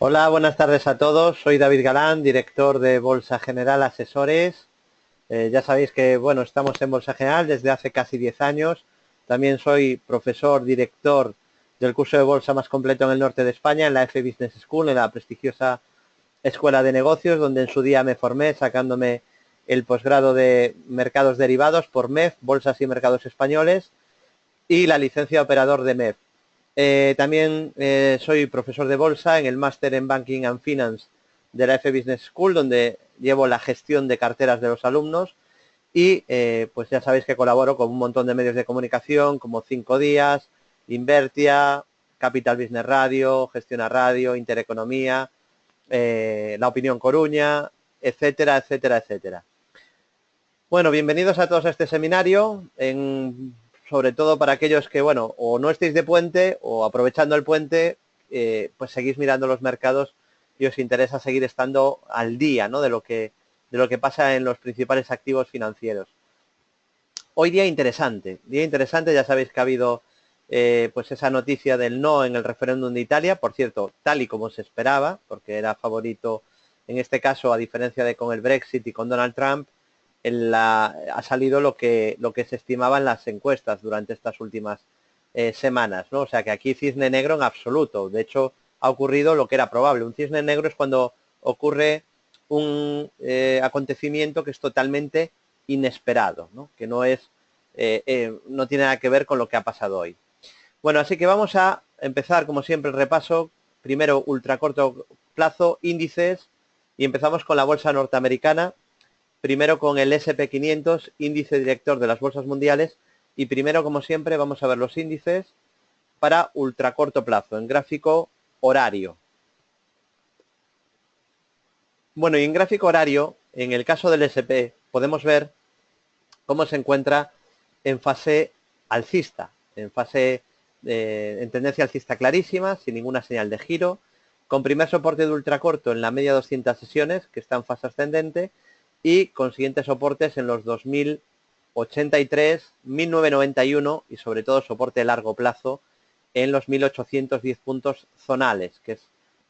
Hola, buenas tardes a todos. Soy David Galán, director de Bolsa General Asesores. Ya sabéis que, bueno, estamos en Bolsa General desde hace casi 10 años. También soy profesor, director del curso de bolsa más completo en el norte de España, en la F Business School, en la prestigiosa Escuela de Negocios, donde en su día me formé sacándome el posgrado de Mercados Derivados por MEF, Bolsas y Mercados Españoles, y la licencia de operador de MEF. También soy profesor de bolsa en el máster en Banking and Finance de la F Business School, donde llevo la gestión de carteras de los alumnos y pues ya sabéis que colaboro con un montón de medios de comunicación como 5 Días, Invertia, Capital Business Radio, Gestiona Radio, Intereconomía, La Opinión Coruña, etcétera, etcétera, etcétera. Bueno, bienvenidos a todos a este seminario, sobre todo para aquellos que, bueno, o no estéis de puente o aprovechando el puente, pues seguís mirando los mercados y os interesa seguir estando al día, ¿no? de lo que pasa en los principales activos financieros. Hoy día interesante, ya sabéis que ha habido pues esa noticia del no en el referéndum de Italia, por cierto, tal y como se esperaba, porque era favorito en este caso, a diferencia de con el Brexit y con Donald Trump, ha salido lo que se estimaba en las encuestas durante estas últimas semanas, ¿no? O sea que aquí cisne negro en absoluto. De hecho, ha ocurrido lo que era probable. Un cisne negro es cuando ocurre un acontecimiento que es totalmente inesperado, ¿no? Que no tiene nada que ver con lo que ha pasado hoy. Bueno, así que vamos a empezar, como siempre, el repaso. Primero, ultra corto plazo, índices, y empezamos con la bolsa norteamericana. Primero con el SP500, índice director de las bolsas mundiales, y primero, como siempre, vamos a ver los índices para ultra corto plazo, en gráfico horario. Bueno, y en gráfico horario, en el caso del SP, podemos ver cómo se encuentra en fase alcista, en tendencia alcista clarísima, sin ninguna señal de giro, con primer soporte de ultracorto en la media 200 sesiones, que está en fase ascendente, y con siguientes soportes en los 2083, 1991 y sobre todo soporte de largo plazo en los 1810 puntos zonales, que es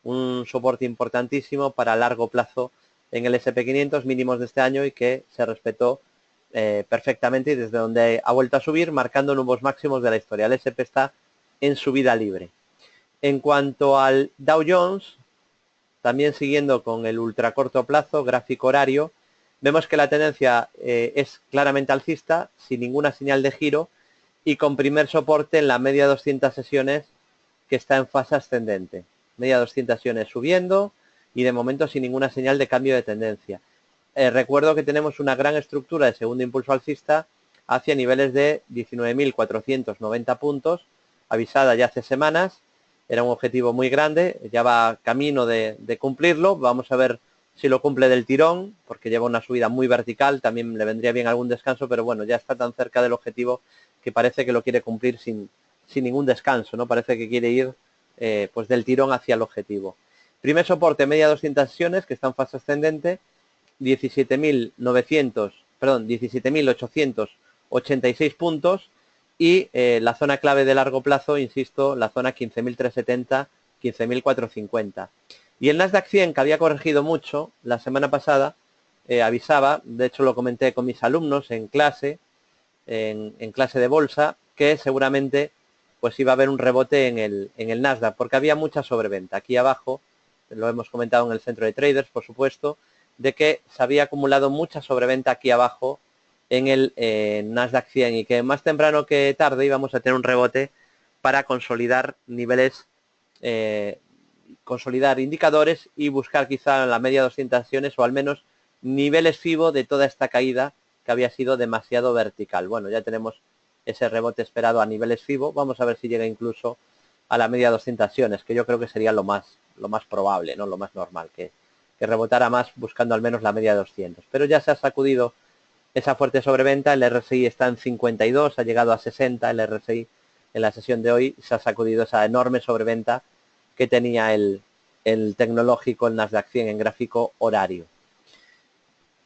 un soporte importantísimo para largo plazo en el SP500, mínimos de este año, y que se respetó perfectamente, y desde donde ha vuelto a subir, marcando nuevos máximos de la historia. El SP está en subida libre. En cuanto al Dow Jones, también siguiendo con el ultra corto plazo, gráfico horario, vemos que la tendencia es claramente alcista, sin ninguna señal de giro, y con primer soporte en la media 200 sesiones, que está en fase ascendente. Media 200 sesiones subiendo y de momento sin ninguna señal de cambio de tendencia. Recuerdo que tenemos una gran estructura de segundo impulso alcista hacia niveles de 19.490 puntos, avisada ya hace semanas. Era un objetivo muy grande, ya va camino de cumplirlo. Vamos a ver si lo cumple del tirón, porque lleva una subida muy vertical, también le vendría bien algún descanso, pero bueno, ya está tan cerca del objetivo que parece que lo quiere cumplir sin ningún descanso, ¿no? Parece que quiere ir pues del tirón hacia el objetivo. Primer soporte, media 200 sesiones, que está en fase ascendente, 17.886 puntos, y la zona clave de largo plazo, insisto, la zona 15.370, 15.450. Y el Nasdaq 100, que había corregido mucho la semana pasada, avisaba, de hecho lo comenté con mis alumnos en clase, en clase de bolsa, que seguramente pues iba a haber un rebote en el Nasdaq, porque había mucha sobreventa. Aquí abajo, lo hemos comentado en el centro de traders, por supuesto, de que se había acumulado mucha sobreventa aquí abajo en el Nasdaq 100, y que más temprano que tarde íbamos a tener un rebote para consolidar niveles, consolidar indicadores y buscar quizá la media 200 acciones, o al menos niveles FIBO de toda esta caída que había sido demasiado vertical. Bueno, ya tenemos ese rebote esperado a niveles FIBO. Vamos a ver si llega incluso a la media 200 acciones, que yo creo que sería lo más probable, ¿no? Lo más normal, que rebotara más buscando al menos la media de 200. Pero ya se ha sacudido esa fuerte sobreventa. El RSI está en 52, ha llegado a 60 el RSI en la sesión de hoy. Se ha sacudido esa enorme sobreventa que tenía el tecnológico, el Nasdaq 100 en gráfico horario.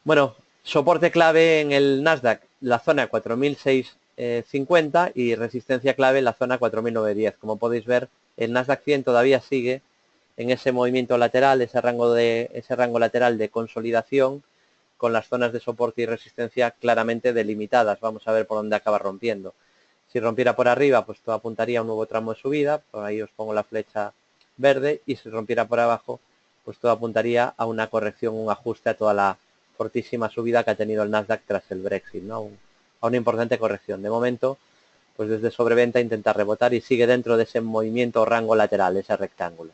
Bueno, soporte clave en el Nasdaq, la zona 4.650, y resistencia clave en la zona 4.910. Como podéis ver, el Nasdaq 100 todavía sigue en ese movimiento lateral, ese rango lateral de consolidación, con las zonas de soporte y resistencia claramente delimitadas. Vamos a ver por dónde acaba rompiendo. Si rompiera por arriba, pues todo apuntaría a un nuevo tramo de subida, por ahí os pongo la flecha verde, y si rompiera por abajo, pues todo apuntaría a una corrección, un ajuste a toda la fortísima subida que ha tenido el Nasdaq tras el Brexit, ¿no? A una importante corrección. De momento, pues desde sobreventa intenta rebotar y sigue dentro de ese movimiento o rango lateral, ese rectángulo.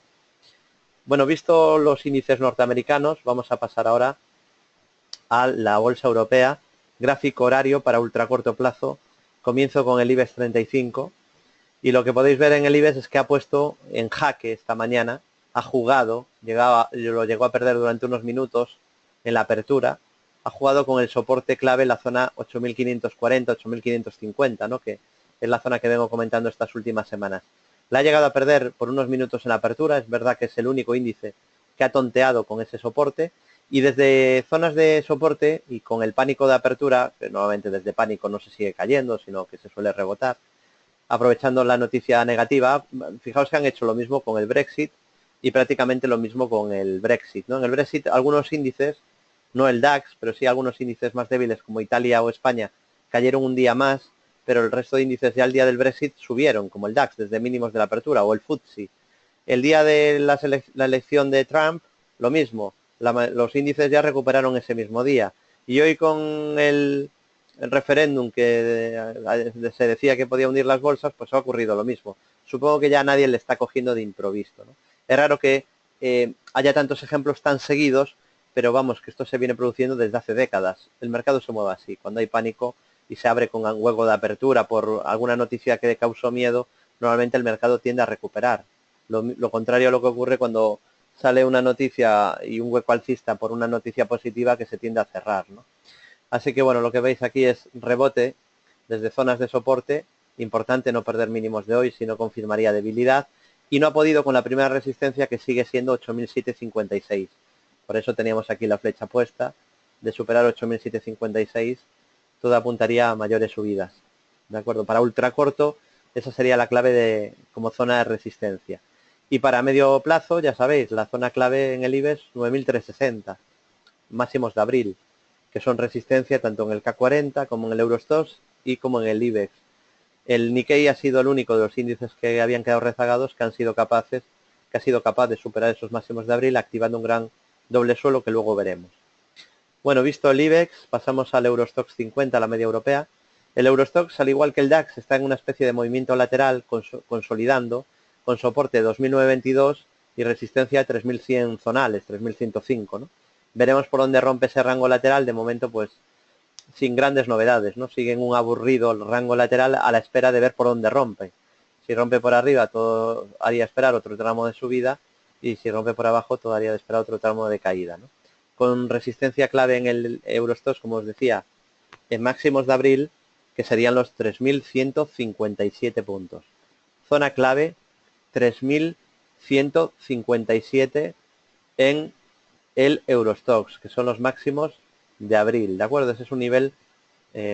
Bueno, visto los índices norteamericanos, vamos a pasar ahora a la bolsa europea. Gráfico horario para ultracorto plazo. Comienzo con el IBEX 35 y lo que podéis ver en el IBEX es que ha puesto en jaque esta mañana, ha jugado, lo llegó a perder durante unos minutos en la apertura, ha jugado con el soporte clave en la zona 8.540, 8.550, ¿no? Que es la zona que vengo comentando estas últimas semanas. La ha llegado a perder por unos minutos en la apertura, es verdad que es el único índice que ha tonteado con ese soporte, y desde zonas de soporte y con el pánico de apertura, que nuevamente desde pánico no se sigue cayendo, sino que se suele rebotar, aprovechando la noticia negativa, fijaos que han hecho lo mismo con el Brexit y prácticamente lo mismo con el Brexit, ¿no? En el Brexit algunos índices, no el DAX, pero sí algunos índices más débiles como Italia o España, cayeron un día más, pero el resto de índices ya al día del Brexit subieron, como el DAX, desde mínimos de la apertura, o el FTSE. El día de la elección de Trump, lo mismo, los índices ya recuperaron ese mismo día. Y hoy con el referéndum que se decía que podía hundir las bolsas, pues ha ocurrido lo mismo. Supongo que ya a nadie le está cogiendo de improviso, ¿no? Es raro que haya tantos ejemplos tan seguidos, pero vamos, que esto se viene produciendo desde hace décadas. El mercado se mueve así, cuando hay pánico y se abre con un hueco de apertura por alguna noticia que causó miedo, normalmente el mercado tiende a recuperar. Lo contrario a lo que ocurre cuando sale una noticia y un hueco alcista por una noticia positiva que se tiende a cerrar, ¿no? Así que bueno, lo que veis aquí es rebote desde zonas de soporte, importante no perder mínimos de hoy, si no confirmaría debilidad, y no ha podido con la primera resistencia que sigue siendo 8.756. Por eso teníamos aquí la flecha puesta, de superar 8.756, todo apuntaría a mayores subidas. ¿De acuerdo? Para ultracorto, esa sería la clave como zona de resistencia. Y para medio plazo, ya sabéis, la zona clave en el IBEX 9.360, máximos de abril, que son resistencia tanto en el K40 como en el Eurostoxx y como en el IBEX. El Nikkei ha sido el único de los índices que habían quedado rezagados que ha sido capaz de superar esos máximos de abril, activando un gran doble suelo que luego veremos. Bueno, visto el IBEX, pasamos al Eurostoxx 50, la media europea. El Eurostoxx, al igual que el DAX, está en una especie de movimiento lateral, consolidando, con soporte de 2.922 y resistencia de 3.100 zonales, 3.105, ¿no? Veremos por dónde rompe ese rango lateral. De momento, pues, sin grandes novedades, ¿no? Siguen un aburrido rango lateral a la espera de ver por dónde rompe. Si rompe por arriba, todo haría esperar otro tramo de subida, y si rompe por abajo, todo haría esperar otro tramo de caída, ¿no? Con resistencia clave en el Eurostoxx, como os decía, en máximos de abril, que serían los 3.157 puntos. Zona clave, 3.157 en el Eurostoxx, que son los máximos de abril, ¿de acuerdo? Ese es un nivel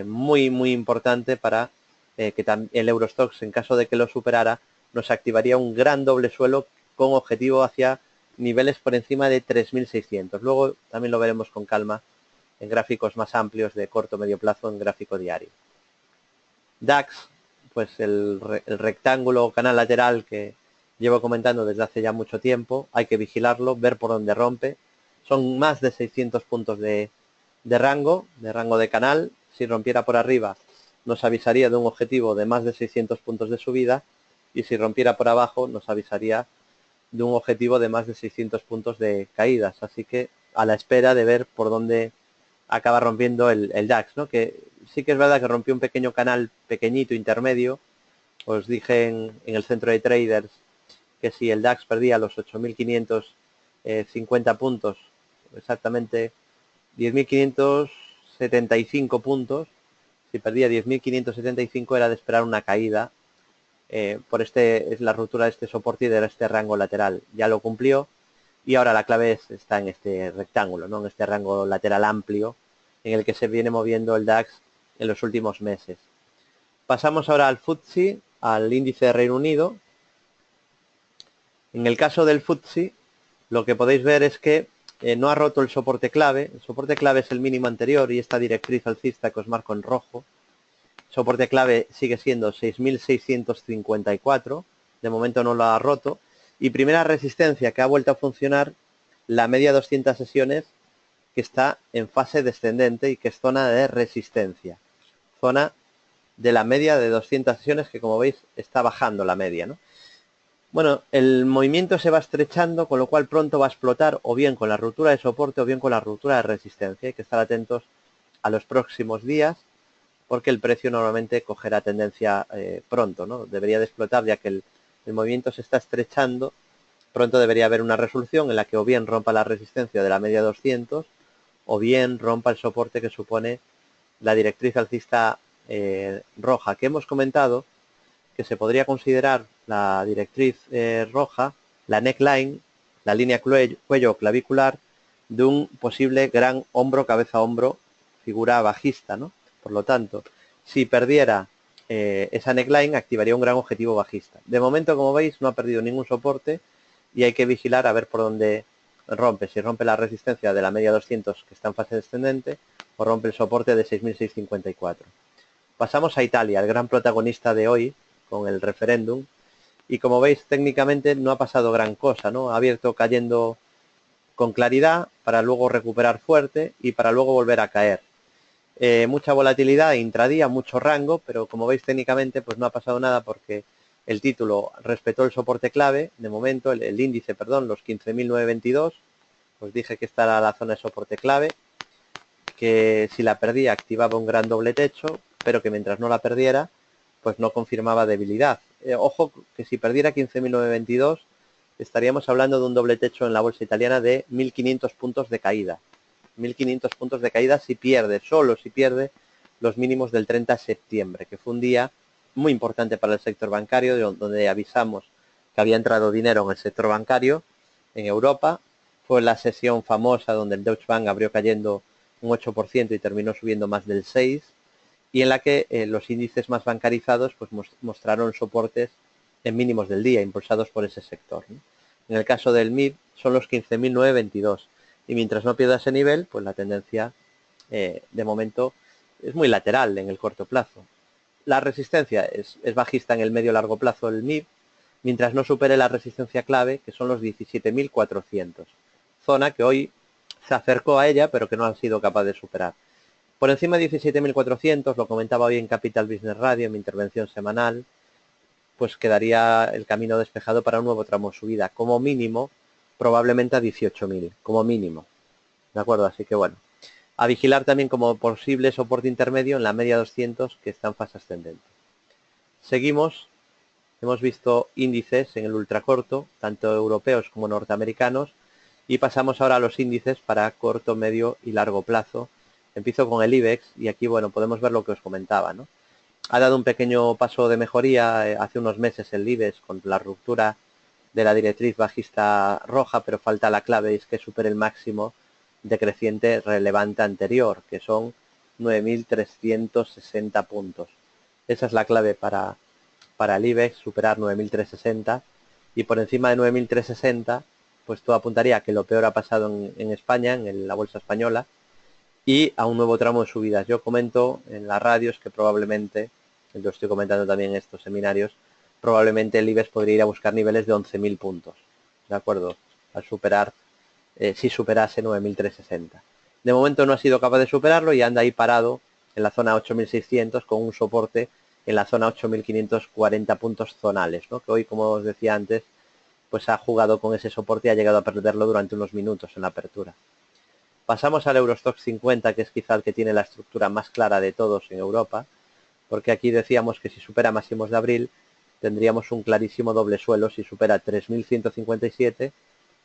muy, muy importante para que el Eurostoxx, en caso de que lo superara, nos activaría un gran doble suelo con objetivo hacia niveles por encima de 3.600. Luego también lo veremos con calma en gráficos más amplios de corto o medio plazo, en gráfico diario. DAX, pues el rectángulo o canal lateral que llevo comentando desde hace ya mucho tiempo, hay que vigilarlo, ver por dónde rompe. Son más de 600 puntos de rango de canal. Si rompiera por arriba, nos avisaría de un objetivo de más de 600 puntos de subida, y si rompiera por abajo, nos avisaría de un objetivo de más de 600 puntos de caídas. Así que a la espera de ver por dónde acaba rompiendo el DAX, ¿no? Que sí que es verdad que rompió un pequeño canal pequeñito intermedio. Os dije en el centro de traders que si el DAX perdía los 8.550 puntos, exactamente 10.575 puntos, si perdía 10.575 era de esperar una caída por es la ruptura de este soporte y de este rango lateral. Ya lo cumplió, y ahora la clave está en este rectángulo, ¿no? En este rango lateral amplio en el que se viene moviendo el DAX en los últimos meses. Pasamos ahora al FTSE, al índice de Reino Unido. En el caso del FTSE, lo que podéis ver es que no ha roto el soporte clave. El soporte clave es el mínimo anterior y esta directriz alcista que os marco en rojo. Soporte clave sigue siendo 6.654, de momento no lo ha roto. Y primera resistencia que ha vuelto a funcionar, la media 200 sesiones, que está en fase descendente y que es zona de resistencia. Zona de la media de 200 sesiones que, como veis, está bajando la media, ¿no? Bueno, el movimiento se va estrechando, con lo cual pronto va a explotar o bien con la ruptura de soporte o bien con la ruptura de resistencia. Hay que estar atentos a los próximos días porque el precio normalmente cogerá tendencia pronto, ¿no? Debería de explotar ya que el movimiento se está estrechando. Pronto debería haber una resolución en la que o bien rompa la resistencia de la media 200 o bien rompa el soporte que supone la directriz alcista roja, que hemos comentado que se podría considerar la directriz roja, la neckline, la línea cuello clavicular de un posible gran hombro, cabeza-hombro, figura bajista, ¿no? Por lo tanto, si perdiera esa neckline, activaría un gran objetivo bajista. De momento, como veis, no ha perdido ningún soporte y hay que vigilar a ver por dónde rompe. Si rompe la resistencia de la media 200 que está en fase descendente o rompe el soporte de 6.654. Pasamos a Italia, el gran protagonista de hoy, con el referéndum, y como veis técnicamente no ha pasado gran cosa, ¿no? Ha abierto cayendo con claridad para luego recuperar fuerte y para luego volver a caer. Mucha volatilidad intradía, mucho rango, pero como veis técnicamente pues no ha pasado nada porque el título respetó el soporte clave, de momento el índice, perdón, los 15.922, os dije que esta era la zona de soporte clave, que si la perdía activaba un gran doble techo, pero que mientras no la perdiera pues no confirmaba debilidad. Ojo que si perdiera 15.922 estaríamos hablando de un doble techo en la bolsa italiana de 1.500 puntos de caída. 1.500 puntos de caída si pierde, solo si pierde los mínimos del 30 de septiembre, que fue un día muy importante para el sector bancario, donde avisamos que había entrado dinero en el sector bancario en Europa. Fue la sesión famosa donde el Deutsche Bank abrió cayendo un 8% y terminó subiendo más del 6%, y en la que los índices más bancarizados pues mostraron soportes en mínimos del día, impulsados por ese sector, ¿no? En el caso del MIB son los 15.922 y mientras no pierda ese nivel, pues la tendencia de momento es muy lateral en el corto plazo. La resistencia es bajista en el medio-largo plazo del MIB, mientras no supere la resistencia clave, que son los 17.400, zona que hoy se acercó a ella, pero que no han sido capaz de superar. Por encima de 17.400, lo comentaba hoy en Capital Business Radio, en mi intervención semanal, pues quedaría el camino despejado para un nuevo tramo de subida, como mínimo, probablemente a 18.000, como mínimo. ¿De acuerdo? Así que bueno, a vigilar también como posible soporte intermedio en la media 200 que está en fase ascendente. Seguimos, hemos visto índices en el ultracorto, tanto europeos como norteamericanos, y pasamos ahora a los índices para corto, medio y largo plazo. Empiezo con el IBEX y aquí, bueno, podemos ver lo que os comentaba, ¿no? Ha dado un pequeño paso de mejoría hace unos meses el IBEX con la ruptura de la directriz bajista roja, pero falta la clave y es que supere el máximo decreciente relevante anterior, que son 9.360 puntos. Esa es la clave para el IBEX, superar 9.360, y por encima de 9.360 pues todo apuntaría a que lo peor ha pasado en España, en la bolsa española, y a un nuevo tramo de subidas. Yo comento en las radios que probablemente, lo estoy comentando también en estos seminarios, probablemente el IBEX podría ir a buscar niveles de 11.000 puntos, ¿de acuerdo? Al superar, si superase 9.360. De momento no ha sido capaz de superarlo y anda ahí parado en la zona 8.600 con un soporte en la zona 8.540 puntos zonales, ¿no? Que hoy, como os decía antes, pues ha jugado con ese soporte y ha llegado a perderlo durante unos minutos en la apertura. Pasamos al Eurostoxx 50, que es quizá el que tiene la estructura más clara de todos en Europa, porque aquí decíamos que si supera máximos de abril, tendríamos un clarísimo doble suelo si supera 3.157,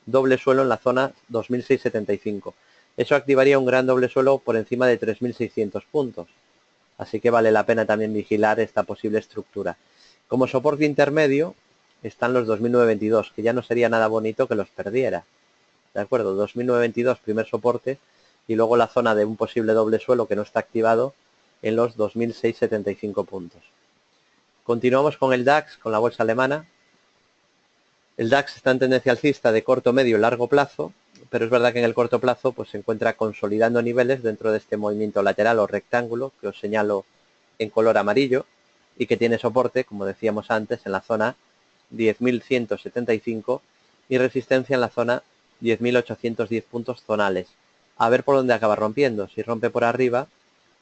doble suelo en la zona 2.675. Eso activaría un gran doble suelo por encima de 3.600 puntos. Así que vale la pena también vigilar esta posible estructura. Como soporte intermedio están los 2.922, que ya no sería nada bonito que los perdiera. ¿De acuerdo? 2.922 primer soporte y luego la zona de un posible doble suelo que no está activado en los 2.675 puntos. Continuamos con el DAX, con la bolsa alemana. El DAX está en tendencia alcista de corto, medio y largo plazo, pero es verdad que en el corto plazo pues, se encuentra consolidando niveles dentro de este movimiento lateral o rectángulo que os señalo en color amarillo y que tiene soporte, como decíamos antes, en la zona 10.175 y resistencia en la zona 10.810 puntos zonales. A ver por dónde acaba rompiendo. Si rompe por arriba,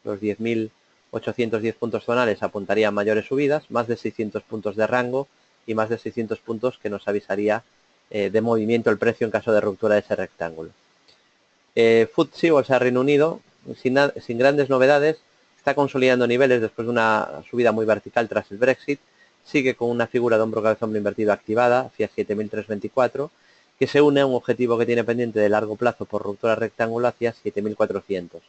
los 10.810 puntos zonales apuntarían mayores subidas, más de 600 puntos de rango y más de 600 puntos que nos avisaría de movimiento el precio en caso de ruptura de ese rectángulo. FTSE, Bolsa de Reino Unido, sin grandes novedades, está consolidando niveles después de una subida muy vertical tras el Brexit, sigue con una figura de hombro cabeza hombro invertido activada hacia 7.324, que se une a un objetivo que tiene pendiente de largo plazo por ruptura rectángulo hacia 7.400.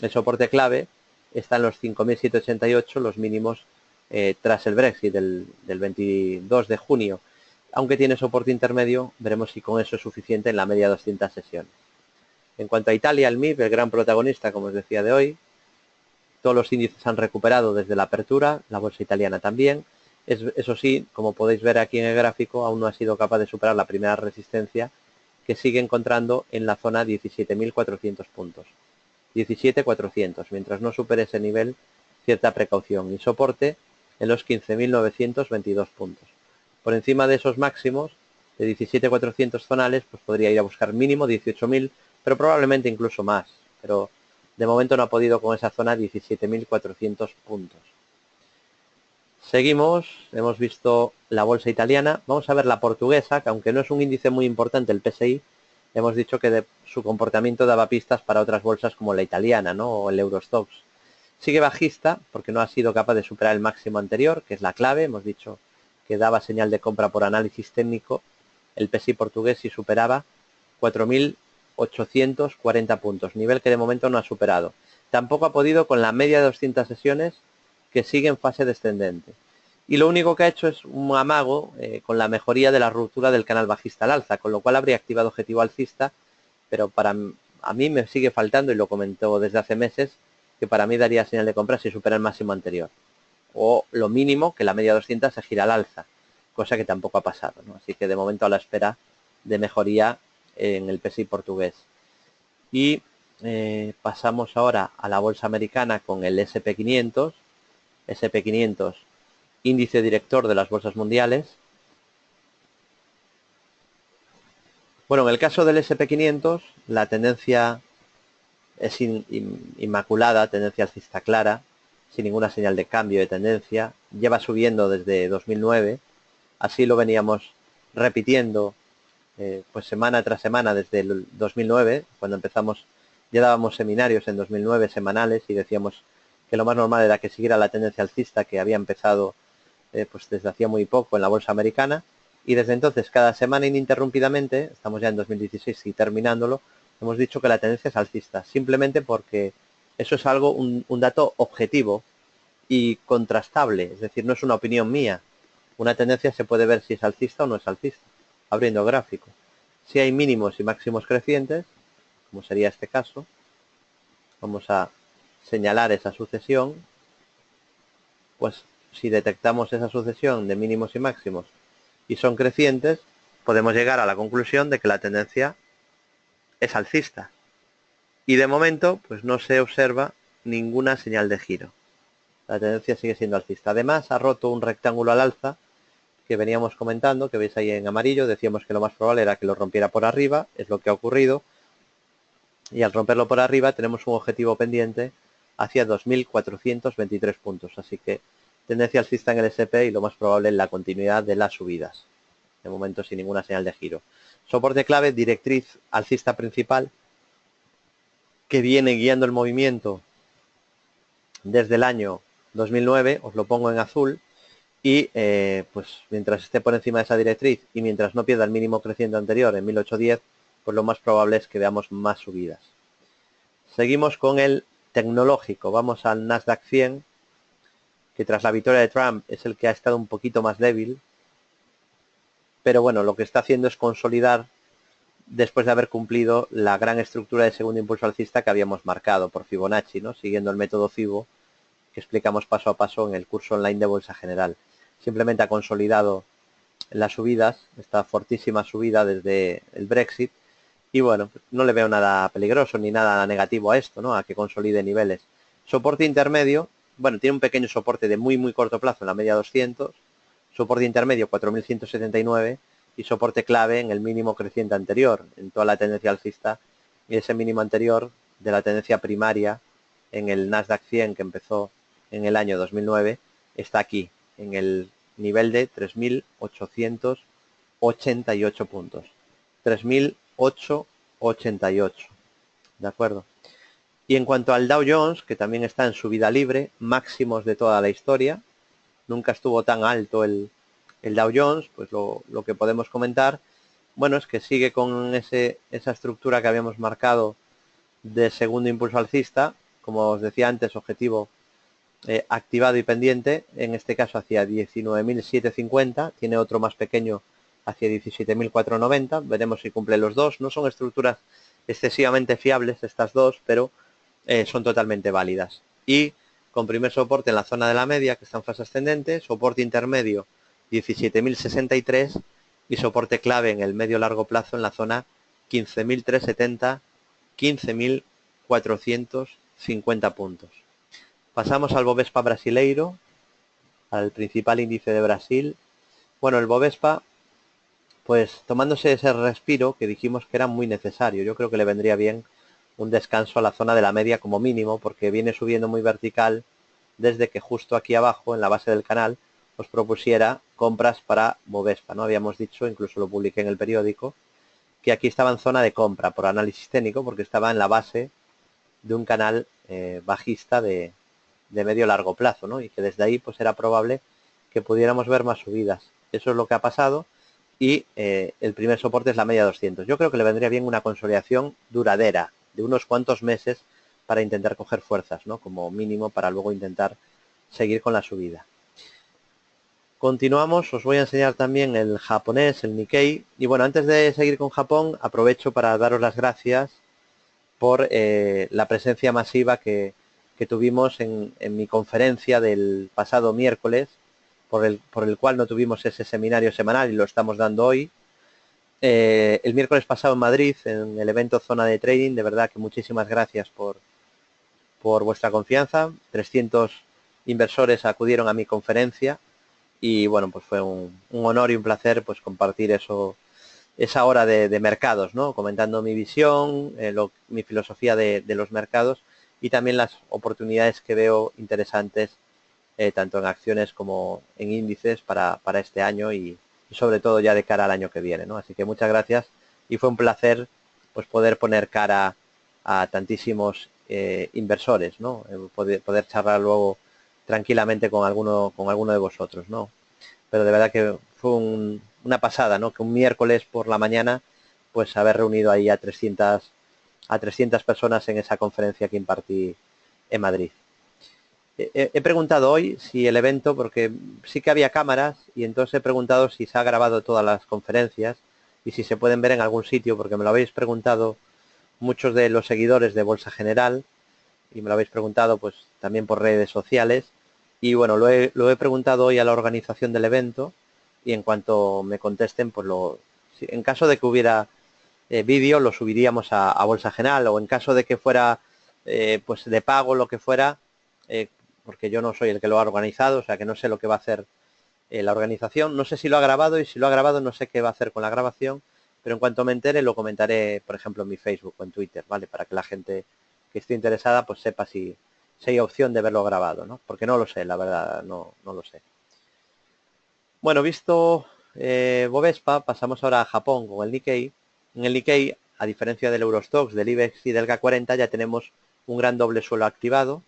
El soporte clave está en los 5.788, los mínimos tras el Brexit del 22 de junio. Aunque tiene soporte intermedio, veremos si con eso es suficiente en la media 200 sesiones. En cuanto a Italia, el MIB, el gran protagonista, como os decía, de hoy, todos los índices han recuperado desde la apertura, la bolsa italiana también. Eso sí, como podéis ver aquí en el gráfico, aún no ha sido capaz de superar la primera resistencia que sigue encontrando en la zona 17.400 puntos. 17.400, mientras no supere ese nivel, cierta precaución y soporte en los 15.922 puntos. Por encima de esos máximos de 17.400 zonales, pues podría ir a buscar mínimo 18.000, pero probablemente incluso más. Pero de momento no ha podido con esa zona 17.400 puntos. Seguimos, hemos visto la bolsa italiana, vamos a ver la portuguesa, que aunque no es un índice muy importante el PSI, hemos dicho que su comportamiento daba pistas para otras bolsas como la italiana, ¿no? O el Eurostoxx. Sigue bajista porque no ha sido capaz de superar el máximo anterior, que es la clave. Hemos dicho que daba señal de compra por análisis técnico. El PSI portugués sí superaba 4.840 puntos, nivel que de momento no ha superado. Tampoco ha podido con la media de 200 sesiones, que sigue en fase descendente. Y lo único que ha hecho es un amago con la mejoría de la ruptura del canal bajista al alza, con lo cual habría activado objetivo alcista, pero a mí me sigue faltando, y lo comentó desde hace meses, que para mí daría señal de compra si supera el máximo anterior. O lo mínimo, que la media 200 se gira al alza, cosa que tampoco ha pasado, ¿no? Así que de momento a la espera de mejoría en el PSI portugués. Y pasamos ahora a la bolsa americana con el SP500. SP500, índice director de las bolsas mundiales. Bueno, en el caso del SP500, la tendencia es inmaculada, tendencia alcista clara, sin ninguna señal de cambio de tendencia. Lleva subiendo desde 2009, así lo veníamos repitiendo pues semana tras semana desde el 2009, cuando empezamos, ya dábamos seminarios en 2009 semanales y decíamos que lo más normal era que siguiera la tendencia alcista que había empezado pues desde hacía muy poco en la bolsa americana, y desde entonces cada semana ininterrumpidamente, estamos ya en 2016 y terminándolo, hemos dicho que la tendencia es alcista, simplemente porque eso es algo, un dato objetivo y contrastable, es decir, no es una opinión mía. Una tendencia se puede ver si es alcista o no es alcista, abriendo el gráfico. Si hay mínimos y máximos crecientes, como sería este caso, vamos a señalar esa sucesión, pues si detectamos esa sucesión de mínimos y máximos y son crecientes, podemos llegar a la conclusión de que la tendencia es alcista. Y de momento, pues no se observa ninguna señal de giro. La tendencia sigue siendo alcista. Además, ha roto un rectángulo al alza que veníamos comentando, que veis ahí en amarillo. Decíamos que lo más probable era que lo rompiera por arriba, es lo que ha ocurrido. Y al romperlo por arriba tenemos un objetivo pendiente hacia 2.423 puntos. Así que tendencia alcista en el SP y lo más probable en la continuidad de las subidas. De momento sin ninguna señal de giro. Soporte clave, directriz alcista principal, que viene guiando el movimiento desde el año 2009, os lo pongo en azul, y pues mientras esté por encima de esa directriz y mientras no pierda el mínimo creciente anterior en 1810, pues lo más probable es que veamos más subidas. Seguimos con el tecnológico, vamos al Nasdaq 100, que tras la victoria de Trump es el que ha estado un poquito más débil, pero bueno, lo que está haciendo es consolidar después de haber cumplido la gran estructura de segundo impulso alcista que habíamos marcado por Fibonacci, ¿no? Siguiendo el método Fibo, que explicamos paso a paso en el curso online de Bolsa General. Simplemente ha consolidado las subidas, esta fortísima subida desde el Brexit. Y bueno, no le veo nada peligroso ni nada negativo a esto, ¿no? A que consolide niveles. Soporte intermedio, bueno, tiene un pequeño soporte de muy corto plazo en la media 200, soporte intermedio 4179 y soporte clave en el mínimo creciente anterior, en toda la tendencia alcista, y ese mínimo anterior de la tendencia primaria en el Nasdaq 100 que empezó en el año 2009 está aquí, en el nivel de 3.888 puntos. 3.888, ¿de acuerdo? Y en cuanto al Dow Jones, que también está en subida libre, máximos de toda la historia, nunca estuvo tan alto el Dow Jones, pues lo que podemos comentar, bueno, es que sigue con esa estructura que habíamos marcado de segundo impulso alcista, como os decía antes, objetivo activado y pendiente, en este caso hacia 19.750, tiene otro más pequeño hacia 17.490, veremos si cumple los dos. No son estructuras excesivamente fiables estas dos, pero son totalmente válidas. Y con primer soporte en la zona de la media, que está en fase ascendente, soporte intermedio 17.063 y soporte clave en el medio largo plazo en la zona 15.370, 15.450 puntos. Pasamos al Bovespa brasileiro, al principal índice de Brasil. Bueno, el Bovespa, pues tomándose ese respiro que dijimos que era muy necesario. Yo creo que le vendría bien un descanso a la zona de la media como mínimo, porque viene subiendo muy vertical desde que justo aquí abajo, en la base del canal, os propusiera compras para Bovespa, ¿no? Habíamos dicho, incluso lo publiqué en el periódico, que aquí estaba en zona de compra por análisis técnico, porque estaba en la base de un canal bajista de medio largo plazo, ¿no? Y que desde ahí pues era probable que pudiéramos ver más subidas. Eso es lo que ha pasado y el primer soporte es la media 200. Yo creo que le vendría bien una consolidación duradera de unos cuantos meses para intentar coger fuerzas, ¿no? Como mínimo para luego intentar seguir con la subida. Continuamos, os voy a enseñar también el japonés, el Nikkei. Y bueno, antes de seguir con Japón, aprovecho para daros las gracias por la presencia masiva que tuvimos en mi conferencia del pasado miércoles, por el cual no tuvimos ese seminario semanal y lo estamos dando hoy. El miércoles pasado en Madrid, en el evento Zona de Trading, de verdad que muchísimas gracias por vuestra confianza. 300 inversores acudieron a mi conferencia y bueno, pues fue un honor y un placer pues compartir esa hora de mercados, ¿no? Comentando mi visión, mi filosofía de los mercados y también las oportunidades que veo interesantes tanto en acciones como en índices para este año y sobre todo ya de cara al año que viene, ¿no? Así que muchas gracias y fue un placer pues poder poner cara a tantísimos inversores, ¿no? Poder charlar luego tranquilamente con alguno de vosotros, ¿no? Pero de verdad que fue una pasada, ¿no? Que un miércoles por la mañana pues haber reunido ahí a 300 personas en esa conferencia que impartí en Madrid. He preguntado hoy si el evento, porque sí que había cámaras, y entonces he preguntado si se ha grabado todas las conferencias y si se pueden ver en algún sitio, porque me lo habéis preguntado muchos de los seguidores de Bolsa General y me lo habéis preguntado pues también por redes sociales. Y bueno, lo he preguntado hoy a la organización del evento y en cuanto me contesten, pues en caso de que hubiera vídeo, lo subiríamos a Bolsa General o en caso de que fuera pues de pago, lo que fuera, porque yo no soy el que lo ha organizado, o sea que no sé lo que va a hacer la organización. No sé si lo ha grabado y si lo ha grabado no sé qué va a hacer con la grabación, pero en cuanto me entere lo comentaré, por ejemplo, en mi Facebook o en Twitter, ¿vale? Para que la gente que esté interesada pues sepa si hay opción de verlo grabado, ¿no? Porque no lo sé, la verdad, no lo sé. Bueno, visto Bovespa, pasamos ahora a Japón con el Nikkei. En el Nikkei, a diferencia del Eurostoxx, del IBEX y del K40, ya tenemos un gran doble suelo activado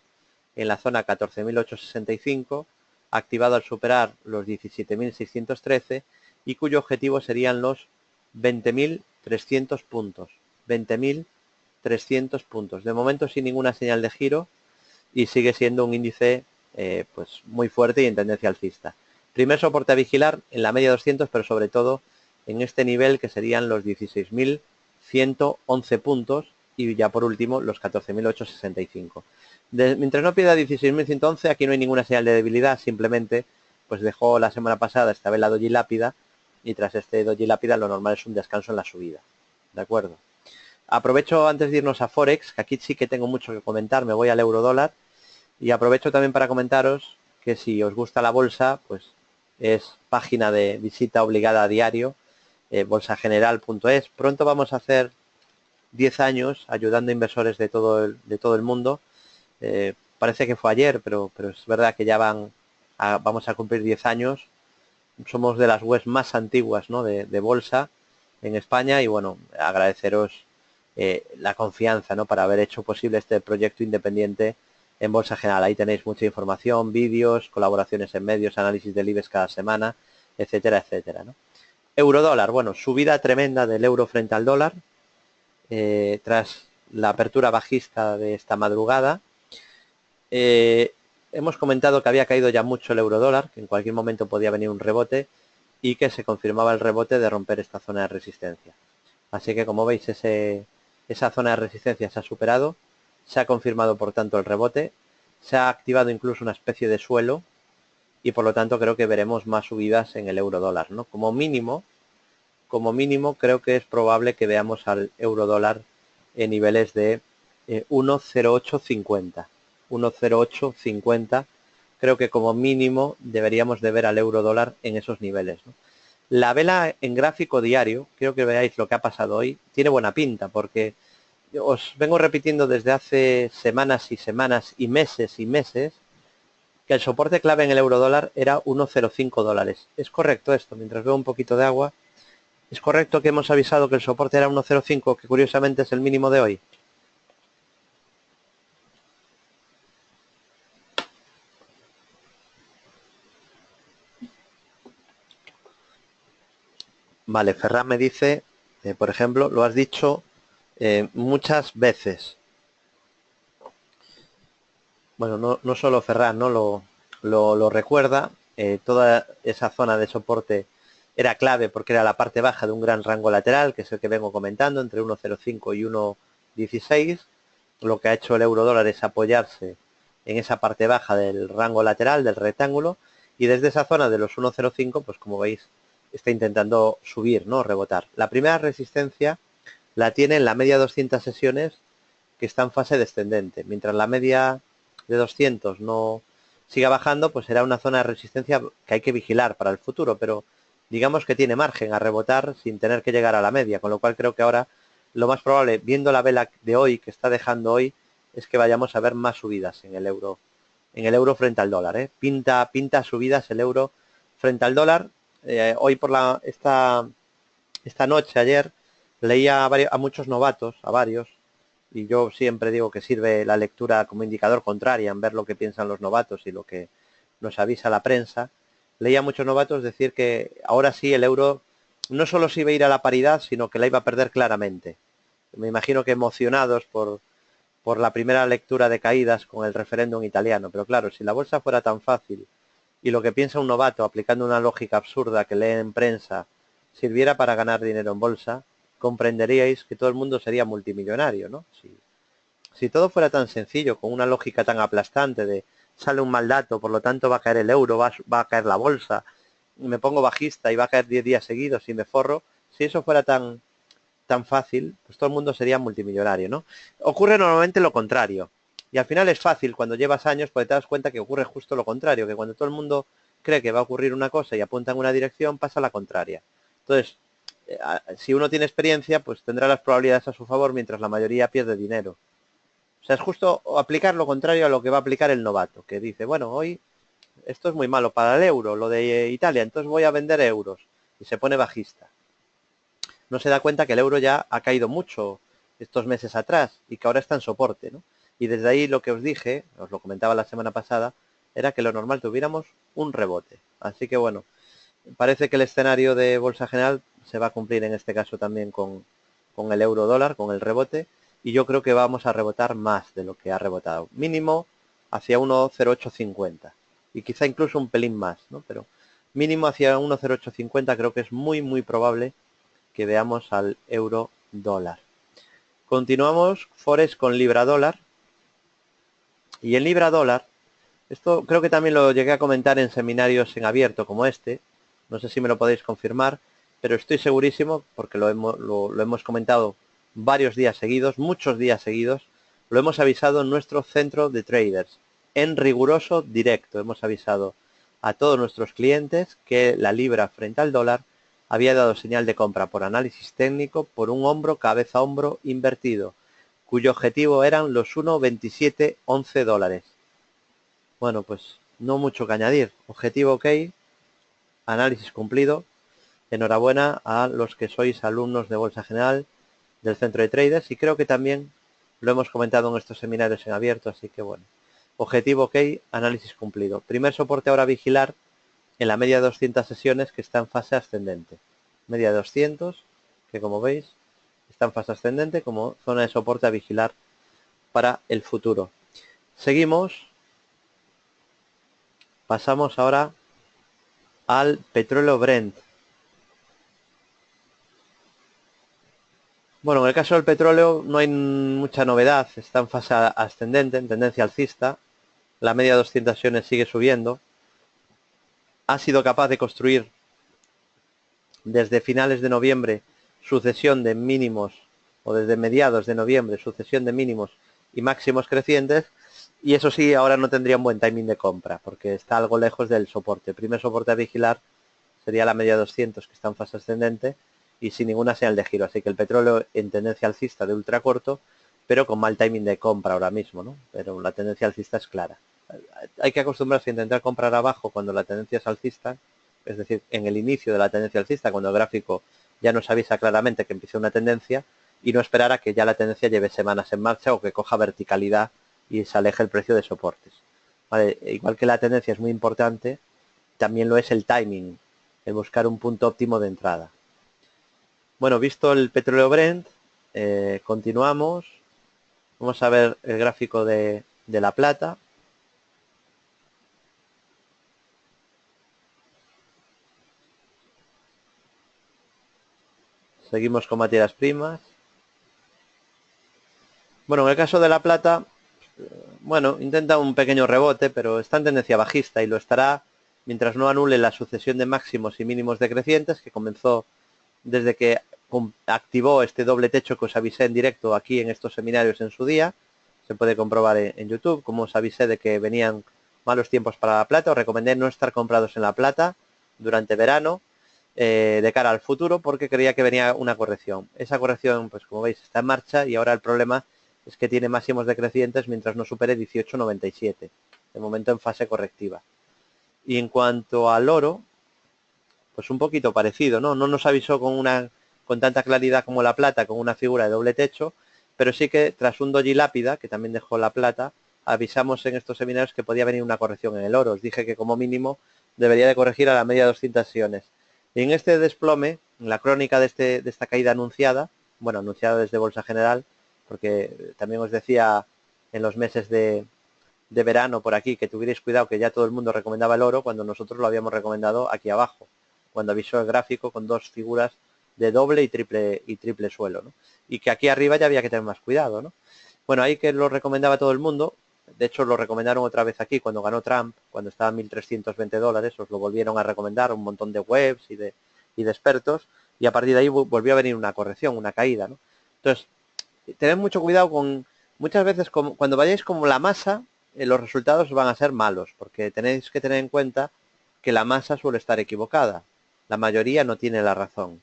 en la zona 14.865, activado al superar los 17.613 y cuyo objetivo serían los 20.300 puntos. 20.300 puntos. De momento sin ninguna señal de giro y sigue siendo un índice pues muy fuerte y en tendencia alcista. Primer soporte a vigilar en la media 200, pero sobre todo en este nivel que serían los 16.111 puntos y ya por último los 14.865. Mientras no pierda 16.111, aquí no hay ninguna señal de debilidad, simplemente pues dejó la semana pasada esta vela doji lápida y tras este doji lápida lo normal es un descanso en la subida. ¿De acuerdo? Aprovecho antes de irnos a Forex, que aquí sí que tengo mucho que comentar, me voy al euro dólar y aprovecho también para comentaros que si os gusta la bolsa, pues es página de visita obligada a diario, bolsageneral.es. Pronto vamos a hacer 10 años ayudando a inversores de todo el mundo. Parece que fue ayer, pero es verdad que ya vamos a cumplir 10 años. Somos de las webs más antiguas, ¿no?, de bolsa en España y bueno, agradeceros la confianza, ¿no?, para haber hecho posible este proyecto independiente en Bolsa General. Ahí tenéis mucha información, vídeos, colaboraciones en medios, análisis del IBEX cada semana, etcétera, etcétera, ¿no? Eurodólar, bueno, subida tremenda del euro frente al dólar tras la apertura bajista de esta madrugada. Hemos comentado que había caído ya mucho el eurodólar, que en cualquier momento podía venir un rebote y que se confirmaba el rebote de romper esta zona de resistencia. Así que como veis esa zona de resistencia se ha superado, se ha confirmado por tanto el rebote, se ha activado incluso una especie de suelo y por lo tanto creo que veremos más subidas en el eurodólar, ¿no? Como mínimo creo que es probable que veamos al eurodólar en niveles de 1,0850. 1,0850 creo que como mínimo deberíamos de ver al eurodólar en esos niveles, ¿no? La vela en gráfico diario, quiero que veáis lo que ha pasado hoy, tiene buena pinta porque os vengo repitiendo desde hace semanas y semanas y meses que el soporte clave en el eurodólar era 1,05 dólares. ¿Es correcto esto? Mientras veo un poquito de agua, ¿es correcto que hemos avisado que el soporte era 1,05, que curiosamente es el mínimo de hoy? Vale, Ferran me dice, por ejemplo, lo has dicho muchas veces. Bueno, no solo Ferran, ¿no? Lo recuerda. Toda esa zona de soporte era clave porque era la parte baja de un gran rango lateral, que es el que vengo comentando, entre 1,05 y 1,16. Lo que ha hecho el euro dólar es apoyarse en esa parte baja del rango lateral, del rectángulo, y desde esa zona de los 1,05, pues como veis, está intentando subir, ¿no?, rebotar. La primera resistencia la tiene en la media 200 sesiones, que está en fase descendente. Mientras la media de 200 no siga bajando, pues será una zona de resistencia que hay que vigilar para el futuro, pero digamos que tiene margen a rebotar sin tener que llegar a la media, con lo cual creo que ahora lo más probable, viendo la vela de hoy que está dejando hoy, es que vayamos a ver más subidas en el euro frente al dólar, ¿eh? Pinta subidas el euro frente al dólar. Hoy por esta noche, ayer, leía a muchos novatos, a varios, y yo siempre digo que sirve la lectura como indicador contrario en ver lo que piensan los novatos y lo que nos avisa la prensa. Leía a muchos novatos decir que ahora sí el euro no solo se iba a ir a la paridad, sino que la iba a perder claramente. Me imagino que emocionados por la primera lectura de caídas con el referéndum italiano. Pero claro, si la bolsa fuera tan fácil y lo que piensa un novato aplicando una lógica absurda que lee en prensa sirviera para ganar dinero en bolsa, comprenderíais que todo el mundo sería multimillonario, ¿no? Si todo fuera tan sencillo, con una lógica tan aplastante de sale un mal dato, por lo tanto va a caer el euro, va a caer la bolsa, me pongo bajista y va a caer 10 días seguidos y me forro, si eso fuera tan fácil, pues todo el mundo sería multimillonario, ¿no? Ocurre normalmente lo contrario. Y al final es fácil cuando llevas años, porque te das cuenta que ocurre justo lo contrario, que cuando todo el mundo cree que va a ocurrir una cosa y apunta en una dirección, pasa la contraria. Entonces, si uno tiene experiencia, pues tendrá las probabilidades a su favor mientras la mayoría pierde dinero. O sea, es justo aplicar lo contrario a lo que va a aplicar el novato, que dice, bueno, hoy esto es muy malo para el euro, lo de Italia, entonces voy a vender euros. Y se pone bajista. No se da cuenta que el euro ya ha caído mucho estos meses atrás y que ahora está en soporte, ¿no? Y desde ahí lo que os dije, os lo comentaba la semana pasada, era que lo normal tuviéramos un rebote. Así que bueno, parece que el escenario de Bolsa General se va a cumplir en este caso también con el euro dólar, con el rebote, y yo creo que vamos a rebotar más de lo que ha rebotado. Mínimo hacia 1,0850 y quizá incluso un pelín más, ¿no? Pero mínimo hacia 1,0850 creo que es muy probable que veamos al euro dólar. Continuamos Forex con libra dólar. Y en libra dólar, esto creo que también lo llegué a comentar en seminarios en abierto como este, No sé si me lo podéis confirmar, pero estoy segurísimo, porque lo hemos comentado varios días seguidos, muchos días seguidos, lo hemos avisado en nuestro centro de traders, en riguroso directo. Hemos avisado a todos nuestros clientes que la libra frente al dólar había dado señal de compra por análisis técnico por un hombro, cabeza-hombro invertido, cuyo objetivo eran los 1,2711 dólares. Bueno, pues no mucho que añadir. Objetivo ok, análisis cumplido. Enhorabuena a los que sois alumnos de Bolsa General del Centro de Traders, y creo que también lo hemos comentado en estos seminarios en abierto, así que bueno. Objetivo ok, análisis cumplido. Primer soporte ahora a vigilar en la media de 200 sesiones, que está en fase ascendente. Media de 200, que como veis está en fase ascendente, como zona de soporte a vigilar para el futuro. Seguimos. Pasamos ahora al petróleo Brent. Bueno, en el caso del petróleo no hay mucha novedad, está en fase ascendente, en tendencia alcista. La media de 200 sesiones sigue subiendo. Ha sido capaz de construir desde finales de noviembre sucesión de mínimos, o desde mediados de noviembre sucesión de mínimos y máximos crecientes, y eso sí, ahora no tendría un buen timing de compra, porque está algo lejos del soporte. El primer soporte a vigilar sería la media de 200, que está en fase ascendente y sin ninguna señal de giro. Así que el petróleo en tendencia alcista de ultra corto, pero con mal timing de compra ahora mismo, ¿no? Pero la tendencia alcista es clara. Hay que acostumbrarse a intentar comprar abajo cuando la tendencia es alcista, es decir, en el inicio de la tendencia alcista, cuando el gráfico ya nos avisa claramente que empieza una tendencia, y no esperar a que ya la tendencia lleve semanas en marcha o que coja verticalidad y se aleje el precio de soportes. Vale, igual que la tendencia es muy importante, también lo es el timing, el buscar un punto óptimo de entrada. Bueno, visto el petróleo Brent, continuamos. Vamos a ver el gráfico de la plata. Seguimos con materias primas. Bueno, en el caso de la plata, bueno, intenta un pequeño rebote, pero está en tendencia bajista y lo estará mientras no anule la sucesión de máximos y mínimos decrecientes que comenzó desde que activó este doble techo que os avisé en directo aquí en estos seminarios en su día. Se puede comprobar en YouTube, como os avisé de que venían malos tiempos para la plata. Os recomendé no estar comprados en la plata durante verano, de cara al futuro, porque creía que venía una corrección. Esa corrección, pues como veis, está en marcha, y ahora el problema es que tiene máximos decrecientes mientras no supere 18,97. De momento en fase correctiva. Y en cuanto al oro, pues un poquito parecido, ¿no? No nos avisó con tanta claridad como la plata, con una figura de doble techo, pero sí que tras un doji lápida, que también dejó la plata, avisamos en estos seminarios que podía venir una corrección en el oro. Os dije que como mínimo debería de corregir a la media de 200 sesiones. Y en este desplome, en la crónica de esta caída anunciada, bueno, anunciada desde Bolsa General, porque también os decía en los meses de verano por aquí que tuvierais cuidado, que ya todo el mundo recomendaba el oro cuando nosotros lo habíamos recomendado aquí abajo, cuando avisó el gráfico con dos figuras de doble y triple suelo, ¿no? Y que aquí arriba ya había que tener más cuidado, ¿no? Bueno, ahí que lo recomendaba todo el mundo. De hecho, lo recomendaron otra vez aquí cuando ganó Trump, cuando estaba a 1.320 dólares, os lo volvieron a recomendar un montón de webs y de expertos, y a partir de ahí volvió a venir una corrección, una caída, ¿no? Entonces, tened mucho cuidado con, muchas veces cuando vayáis como la masa, los resultados van a ser malos, porque tenéis que tener en cuenta que la masa suele estar equivocada. La mayoría no tiene la razón.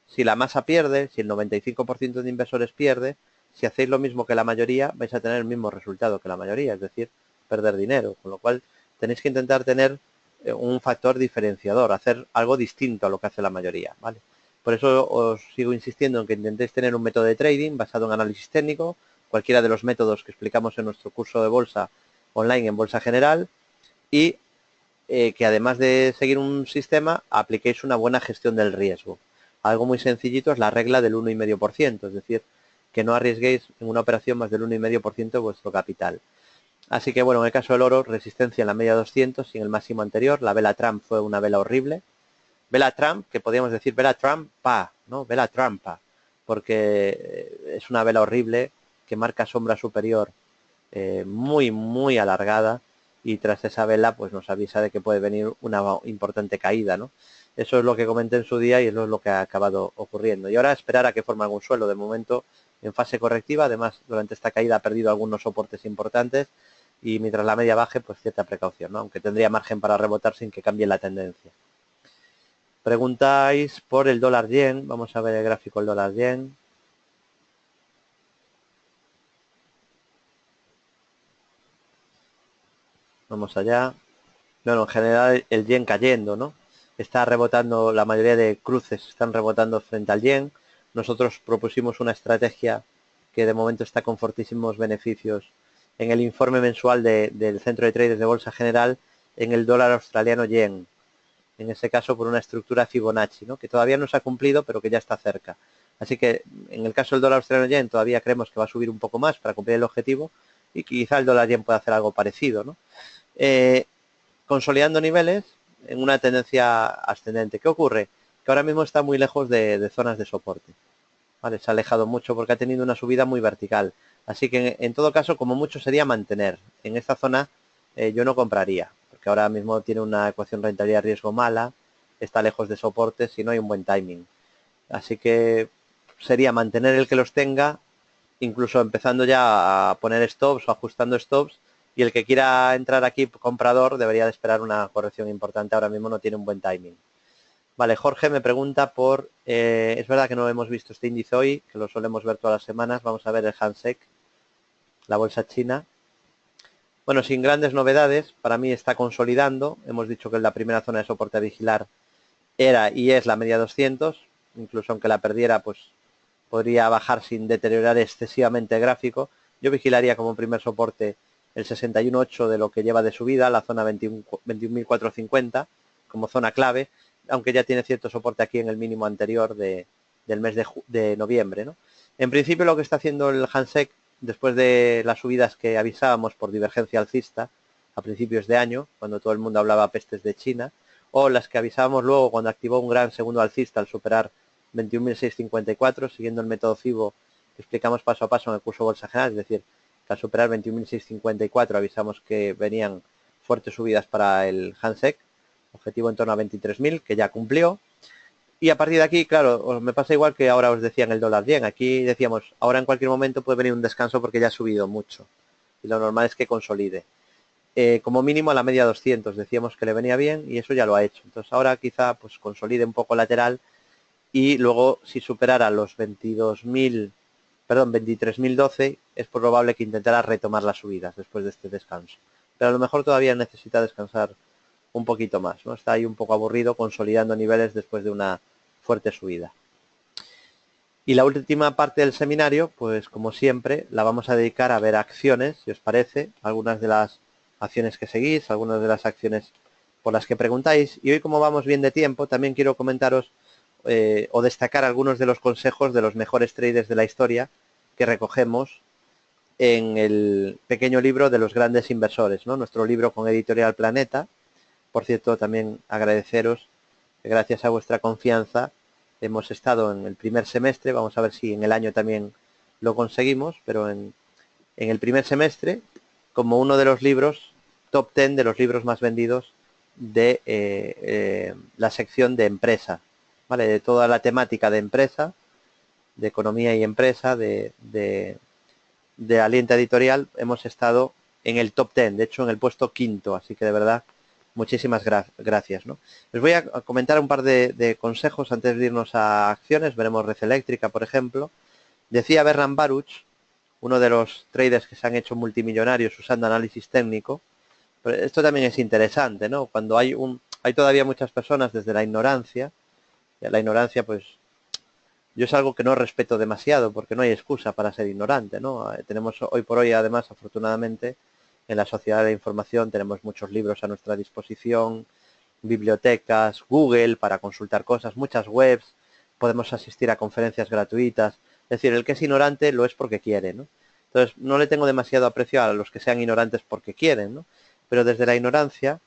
Si la masa pierde, si el 95% de inversores pierde, si hacéis lo mismo que la mayoría, vais a tener el mismo resultado que la mayoría, es decir, perder dinero. Con lo cual, tenéis que intentar tener un factor diferenciador, hacer algo distinto a lo que hace la mayoría, ¿vale? Por eso os sigo insistiendo en que intentéis tener un método de trading basado en análisis técnico, cualquiera de los métodos que explicamos en nuestro curso de bolsa online en Bolsa General, y que además de seguir un sistema, apliquéis una buena gestión del riesgo. Algo muy sencillito es la regla del 1,5%, es decir, que no arriesguéis en una operación más del 1,5% de vuestro capital. Así que bueno, en el caso del oro, resistencia en la media 200 y en el máximo anterior. La vela Trump fue una vela horrible. Vela Trump, que podríamos decir vela trampa, ¿no? Vela trampa, porque es una vela horrible que marca sombra superior muy, muy alargada, y tras esa vela pues nos avisa de que puede venir una importante caída, ¿no? Eso es lo que comenté en su día y eso es lo que ha acabado ocurriendo. Y ahora esperar a que forme algún suelo. De momento en fase correctiva, además durante esta caída ha perdido algunos soportes importantes y mientras la media baje, pues cierta precaución, ¿no? Aunque tendría margen para rebotar sin que cambie la tendencia. Preguntáis por el dólar yen. Vamos a ver el gráfico del dólar yen. Vamos allá. Bueno, en general el yen cayendo, ¿no? Está rebotando, la mayoría de cruces están rebotando frente al yen. Nosotros propusimos una estrategia que de momento está con fortísimos beneficios en el informe mensual del Centro de Traders de Bolsa General en el dólar australiano yen. En ese caso por una estructura Fibonacci, ¿no? Que todavía no se ha cumplido, pero que ya está cerca. Así que en el caso del dólar australiano yen todavía creemos que va a subir un poco más para cumplir el objetivo y quizá el dólar yen pueda hacer algo parecido, ¿no? Consolidando niveles en una tendencia ascendente. ¿Qué ocurre? Que ahora mismo está muy lejos de zonas de soporte. ¿Vale? Se ha alejado mucho porque ha tenido una subida muy vertical. Así que en todo caso, como mucho sería mantener. En esta zona yo no compraría, porque ahora mismo tiene una ecuación rentabilidad-riesgo mala, está lejos de soportes y no hay un buen timing. Así que sería mantener el que los tenga, incluso empezando ya a poner stops o ajustando stops, y el que quiera entrar aquí comprador debería de esperar una corrección importante. Ahora mismo no tiene un buen timing. Vale, Jorge me pregunta por, es verdad que no hemos visto este índice hoy, que lo solemos ver todas las semanas. Vamos a ver el Hang-Seng, la bolsa china. Bueno, sin grandes novedades, para mí está consolidando. Hemos dicho que la primera zona de soporte a vigilar era y es la media 200, incluso aunque la perdiera, pues podría bajar sin deteriorar excesivamente el gráfico. Yo vigilaría como primer soporte el 61.8 de lo que lleva de subida, la zona 21.450 como zona clave, aunque ya tiene cierto soporte aquí en el mínimo anterior del mes de noviembre, ¿no? En principio lo que está haciendo el Hang-Seng, después de las subidas que avisábamos por divergencia alcista a principios de año, cuando todo el mundo hablaba pestes de China, o las que avisábamos luego cuando activó un gran segundo alcista al superar 21.654, siguiendo el método FIBO que explicamos paso a paso en el curso Bolsa General, es decir, que al superar 21.654 avisamos que venían fuertes subidas para el Hang-Seng, objetivo en torno a 23.000, que ya cumplió. Y a partir de aquí, claro, me pasa igual que ahora os decía en el dólar yen. Aquí decíamos, ahora en cualquier momento puede venir un descanso porque ya ha subido mucho. Y lo normal es que consolide. Como mínimo a la media 200 decíamos que le venía bien y eso ya lo ha hecho. Entonces ahora quizá pues consolide un poco lateral y luego si superara los 23.012 es probable que intentara retomar las subidas después de este descanso. Pero a lo mejor todavía necesita descansar un poquito más, ¿no? Está ahí un poco aburrido consolidando niveles después de una fuerte subida. Y la última parte del seminario, pues como siempre, la vamos a dedicar a ver acciones, si os parece, algunas de las acciones que seguís, algunas de las acciones por las que preguntáis. Y hoy, como vamos bien de tiempo, también quiero comentaros o destacar algunos de los consejos de los mejores traders de la historia que recogemos en el pequeño libro de los grandes inversores, ¿no? Nuestro libro con Editorial Planeta. Por cierto, también agradeceros que gracias a vuestra confianza hemos estado en el primer semestre, vamos a ver si en el año también lo conseguimos, pero en el primer semestre como uno de los libros, top 10 de los libros más vendidos de la sección de empresa, ¿vale? De toda la temática de empresa, de economía y empresa, de Alienta Editorial, hemos estado en el top 10, de hecho en el puesto quinto, así que de verdad muchísimas gracias, ¿no? Les voy a comentar un par de consejos antes de irnos a acciones. Veremos Red Eléctrica, por ejemplo. Decía Bernard Baruch, uno de los traders que se han hecho multimillonarios usando análisis técnico, pero esto también es interesante, ¿no? Cuando hay todavía muchas personas desde la ignorancia pues yo es algo que no respeto demasiado porque no hay excusa para ser ignorante, ¿no? Tenemos hoy por hoy, además, afortunadamente, en la sociedad de la información tenemos muchos libros a nuestra disposición, bibliotecas, Google para consultar cosas, muchas webs, podemos asistir a conferencias gratuitas. Es decir, el que es ignorante lo es porque quiere, ¿no? Entonces, no le tengo demasiado aprecio a los que sean ignorantes porque quieren, ¿no? Pero desde la ignorancia,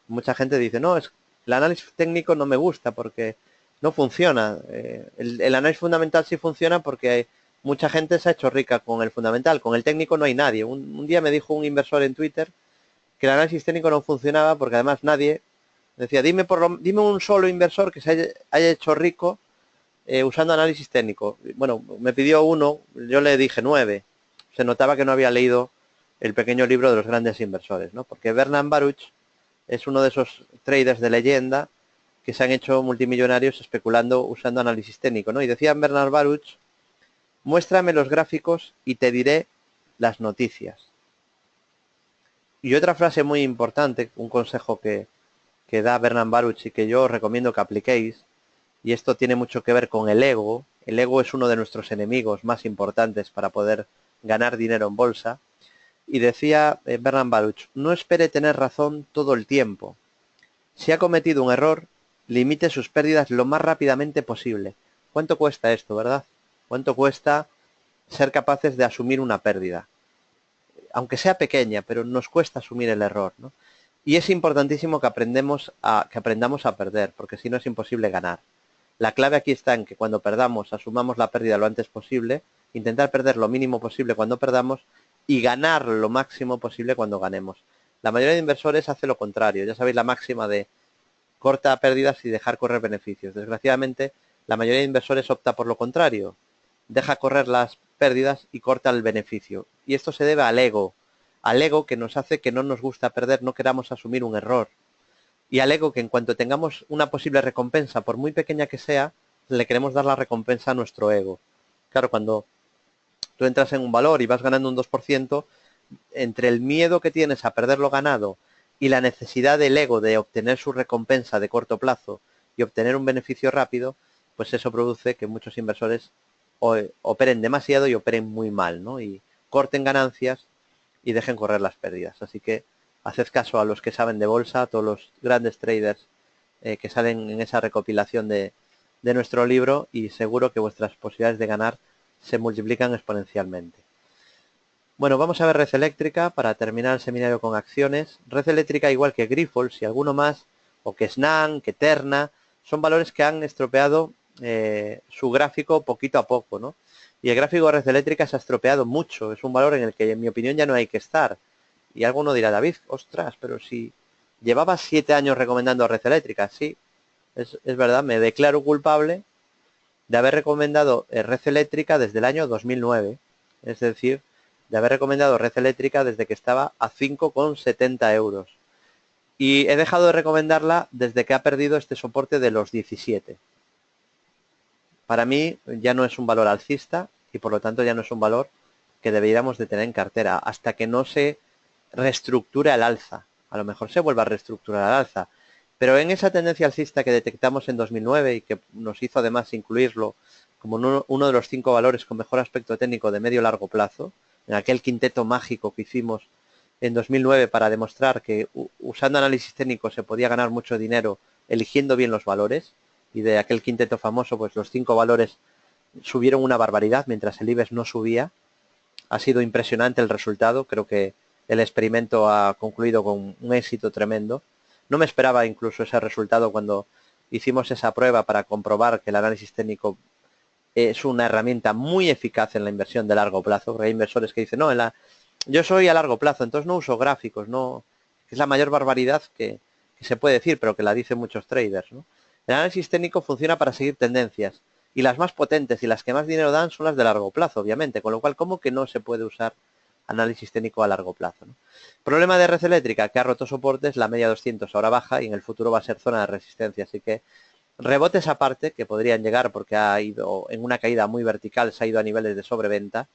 mucha gente dice, no, el análisis técnico no me gusta porque no funciona. El análisis fundamental sí funciona porque mucha gente se ha hecho rica con el fundamental. Con el técnico no hay nadie. Un día me dijo un inversor en Twitter que el análisis técnico no funcionaba porque además nadie decía, dime un solo inversor que se haya hecho rico usando análisis técnico. Bueno, me pidió uno, yo le dije 9. Se notaba que no había leído el pequeño libro de los grandes inversores, ¿no? Porque Bernard Baruch es uno de esos traders de leyenda que se han hecho multimillonarios especulando usando análisis técnico, ¿no? Y decía Bernard Baruch, muéstrame los gráficos y te diré las noticias. Y otra frase muy importante, un consejo que da Bernard Baruch y que yo os recomiendo que apliquéis, y esto tiene mucho que ver con el ego. El ego es uno de nuestros enemigos más importantes para poder ganar dinero en bolsa. Y decía Bernard Baruch, no espere tener razón todo el tiempo. Si ha cometido un error, limite sus pérdidas lo más rápidamente posible. ¿Cuánto cuesta esto, verdad? ¿Cuánto cuesta ser capaces de asumir una pérdida? Aunque sea pequeña, pero nos cuesta asumir el error, ¿no? Y es importantísimo que aprendamos a perder, porque si no es imposible ganar. La clave aquí está en que cuando perdamos, asumamos la pérdida lo antes posible, intentar perder lo mínimo posible cuando perdamos y ganar lo máximo posible cuando ganemos. La mayoría de inversores hace lo contrario. Ya sabéis la máxima de corta pérdidas y dejar correr beneficios. Desgraciadamente, la mayoría de inversores opta por lo contrario. Deja correr las pérdidas y corta el beneficio. Y esto se debe al ego que nos hace que no nos gusta perder, no queramos asumir un error. Y al ego que en cuanto tengamos una posible recompensa, por muy pequeña que sea, le queremos dar la recompensa a nuestro ego. Claro, cuando tú entras en un valor y vas ganando un 2%, entre el miedo que tienes a perder lo ganado y la necesidad del ego de obtener su recompensa de corto plazo y obtener un beneficio rápido, pues eso produce que muchos inversores operen demasiado y operen muy mal, ¿no? Y corten ganancias y dejen correr las pérdidas. Así que haced caso a los que saben de bolsa, a todos los grandes traders que salen en esa recopilación de nuestro libro, y seguro que vuestras posibilidades de ganar se multiplican exponencialmente. Bueno, vamos a ver Red Eléctrica para terminar el seminario con acciones. Red Eléctrica, igual que Grifols y alguno más, o que Snam, que Terna, son valores que han estropeado su gráfico poquito a poco, ¿no? Y el gráfico de Red Eléctrica se ha estropeado mucho. Es un valor en el que, en mi opinión, ya no hay que estar. Y alguno dirá, David, ostras, pero si llevabas 7 años recomendando Red Eléctrica. Sí, es verdad, me declaro culpable de haber recomendado Red Eléctrica desde el año 2009. Es decir, de haber recomendado Red Eléctrica desde que estaba a 5,70 euros. Y he dejado de recomendarla desde que ha perdido este soporte de los 17. Para mí ya no es un valor alcista y por lo tanto ya no es un valor que deberíamos de tener en cartera hasta que no se reestructure al alza. A lo mejor se vuelva a reestructurar al alza. Pero en esa tendencia alcista que detectamos en 2009 y que nos hizo además incluirlo como uno de los 5 valores con mejor aspecto técnico de medio-largo plazo, en aquel quinteto mágico que hicimos en 2009 para demostrar que usando análisis técnico se podía ganar mucho dinero eligiendo bien los valores, y de aquel quinteto famoso, pues los 5 valores subieron una barbaridad mientras el IBEX no subía. Ha sido impresionante el resultado, creo que el experimento ha concluido con un éxito tremendo. No me esperaba incluso ese resultado cuando hicimos esa prueba para comprobar que el análisis técnico es una herramienta muy eficaz en la inversión de largo plazo, porque hay inversores que dicen, no, yo soy a largo plazo, entonces no uso gráficos, no, es la mayor barbaridad que se puede decir, pero que la dicen muchos traders, ¿no? El análisis técnico funciona para seguir tendencias, y las más potentes y las que más dinero dan son las de largo plazo, obviamente, con lo cual, ¿cómo que no se puede usar análisis técnico a largo plazo, ¿no? Problema de Red Eléctrica, que ha roto soportes, la media 200 ahora baja y en el futuro va a ser zona de resistencia, así que rebotes aparte, que podrían llegar porque ha ido en una caída muy vertical, se ha ido a niveles de sobreventa.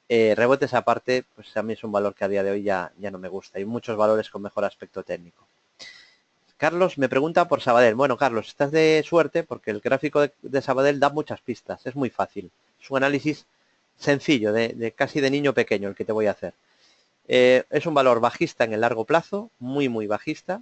Rebotes aparte, pues a mí es un valor que a día de hoy ya no me gusta. Hay muchos valores con mejor aspecto técnico. Carlos me pregunta por Sabadell. Bueno, Carlos, estás de suerte porque el gráfico de Sabadell da muchas pistas. Es muy fácil. Es un análisis sencillo, de casi de niño pequeño el que te voy a hacer. Es un valor bajista en el largo plazo, muy, muy bajista.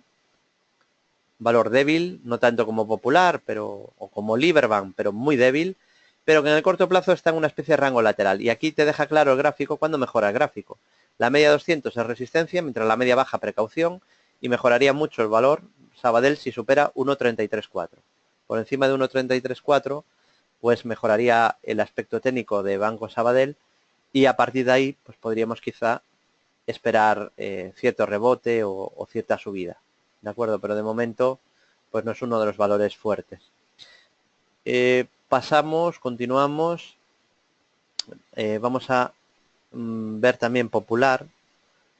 Valor débil, no tanto como Popular o como Liberbank, pero muy débil, pero que en el corto plazo está en una especie de rango lateral. Y aquí te deja claro el gráfico cuando mejora el gráfico. La media 200 es resistencia, mientras la media baja precaución, y mejoraría mucho el valor Sabadell si supera 1,334. Por encima de 1,334, pues mejoraría el aspecto técnico de Banco Sabadell, y a partir de ahí, pues podríamos quizá esperar cierto rebote o cierta subida, ¿de acuerdo? Pero de momento, pues no es uno de los valores fuertes. Continuamos. Vamos a ver también Popular,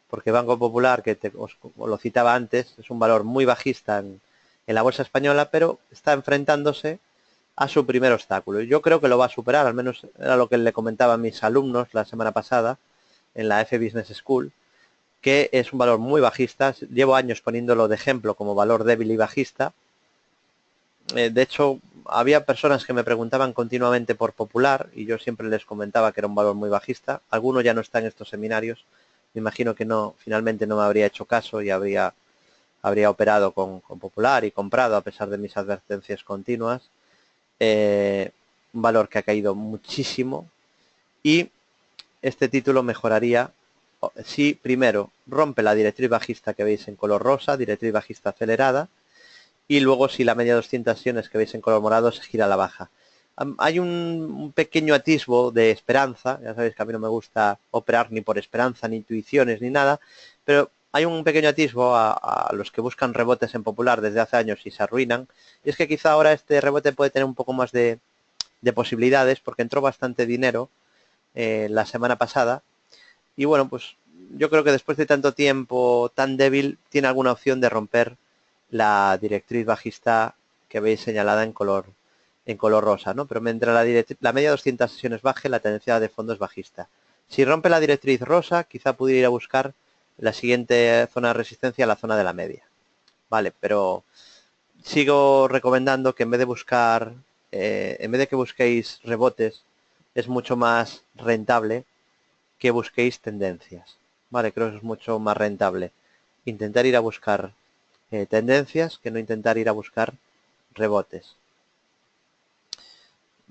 porque Banco Popular, que os lo citaba antes, es un valor muy bajista en la bolsa española, pero está enfrentándose a su primer obstáculo. Yo creo que lo va a superar, al menos era lo que le comentaba a mis alumnos la semana pasada en la F Business School, que es un valor muy bajista. Llevo años poniéndolo de ejemplo como valor débil y bajista. De hecho, había personas que me preguntaban continuamente por Popular y yo siempre les comentaba que era un valor muy bajista. Alguno ya no está en estos seminarios. Me imagino que no, finalmente no me habría hecho caso y habría operado con Popular y comprado a pesar de mis advertencias continuas. Un valor que ha caído muchísimo y este título mejoraría si primero rompe la directriz bajista que veis en color rosa, directriz bajista acelerada, y luego si la media de 200 sesiones que veis en color morado se gira a la baja. Hay un pequeño atisbo de esperanza, ya sabéis que a mí no me gusta operar ni por esperanza, ni intuiciones, ni nada, pero hay un pequeño atisbo a los que buscan rebotes en Popular desde hace años y se arruinan, y es que quizá ahora este rebote puede tener un poco más de posibilidades porque entró bastante dinero la semana pasada y bueno, pues yo creo que después de tanto tiempo tan débil tiene alguna opción de romper la directriz bajista que veis señalada en color rosa, ¿no? Pero mientras la media de 200 sesiones baje, la tendencia de fondo es bajista. Si rompe la directriz rosa, quizá pudiera ir a buscar la siguiente zona de resistencia, la zona de la media. Vale, pero sigo recomendando que en vez de buscar, en vez de que busquéis rebotes, es mucho más rentable que busquéis tendencias. Vale, creo que es mucho más rentable intentar ir a buscar tendencias que no intentar ir a buscar rebotes.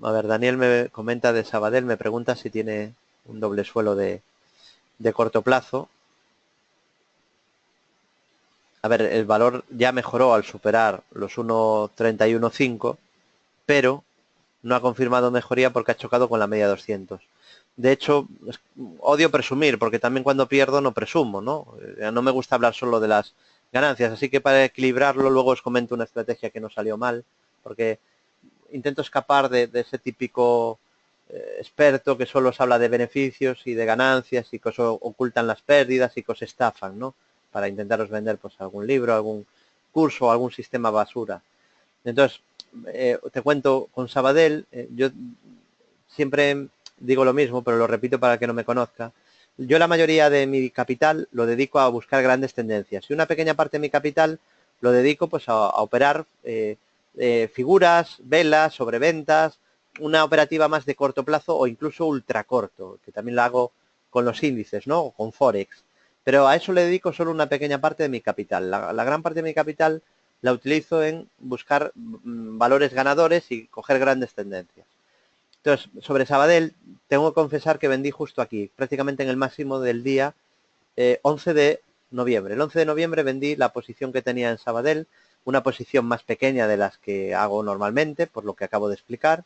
A ver, Daniel me comenta de Sabadell, me pregunta si tiene un doble suelo de corto plazo. A ver, el valor ya mejoró al superar los 1.31.5, pero no ha confirmado mejoría porque ha chocado con la media 200. De hecho, odio presumir, porque también cuando pierdo no presumo, ¿no? No me gusta hablar solo de las ganancias, así que para equilibrarlo luego os comento una estrategia que no salió mal, porque intento escapar de ese típico experto que solo os habla de beneficios y de ganancias y que os ocultan las pérdidas y que os estafan, ¿no? Para intentaros vender pues algún libro, algún curso o algún sistema basura. Entonces, te cuento con Sabadell, yo siempre digo lo mismo, pero lo repito para el que no me conozca. Yo la mayoría de mi capital lo dedico a buscar grandes tendencias y una pequeña parte de mi capital lo dedico pues a operar figuras, velas, sobreventas, una operativa más de corto plazo o incluso ultra corto, que también la hago con los índices, ¿no? O con Forex. Pero a eso le dedico solo una pequeña parte de mi capital. La gran parte de mi capital la utilizo en buscar valores ganadores y coger grandes tendencias. Entonces, sobre Sabadell, tengo que confesar que vendí justo aquí, prácticamente en el máximo del día 11 de noviembre. El 11 de noviembre vendí la posición que tenía en Sabadell, una posición más pequeña de las que hago normalmente, por lo que acabo de explicar,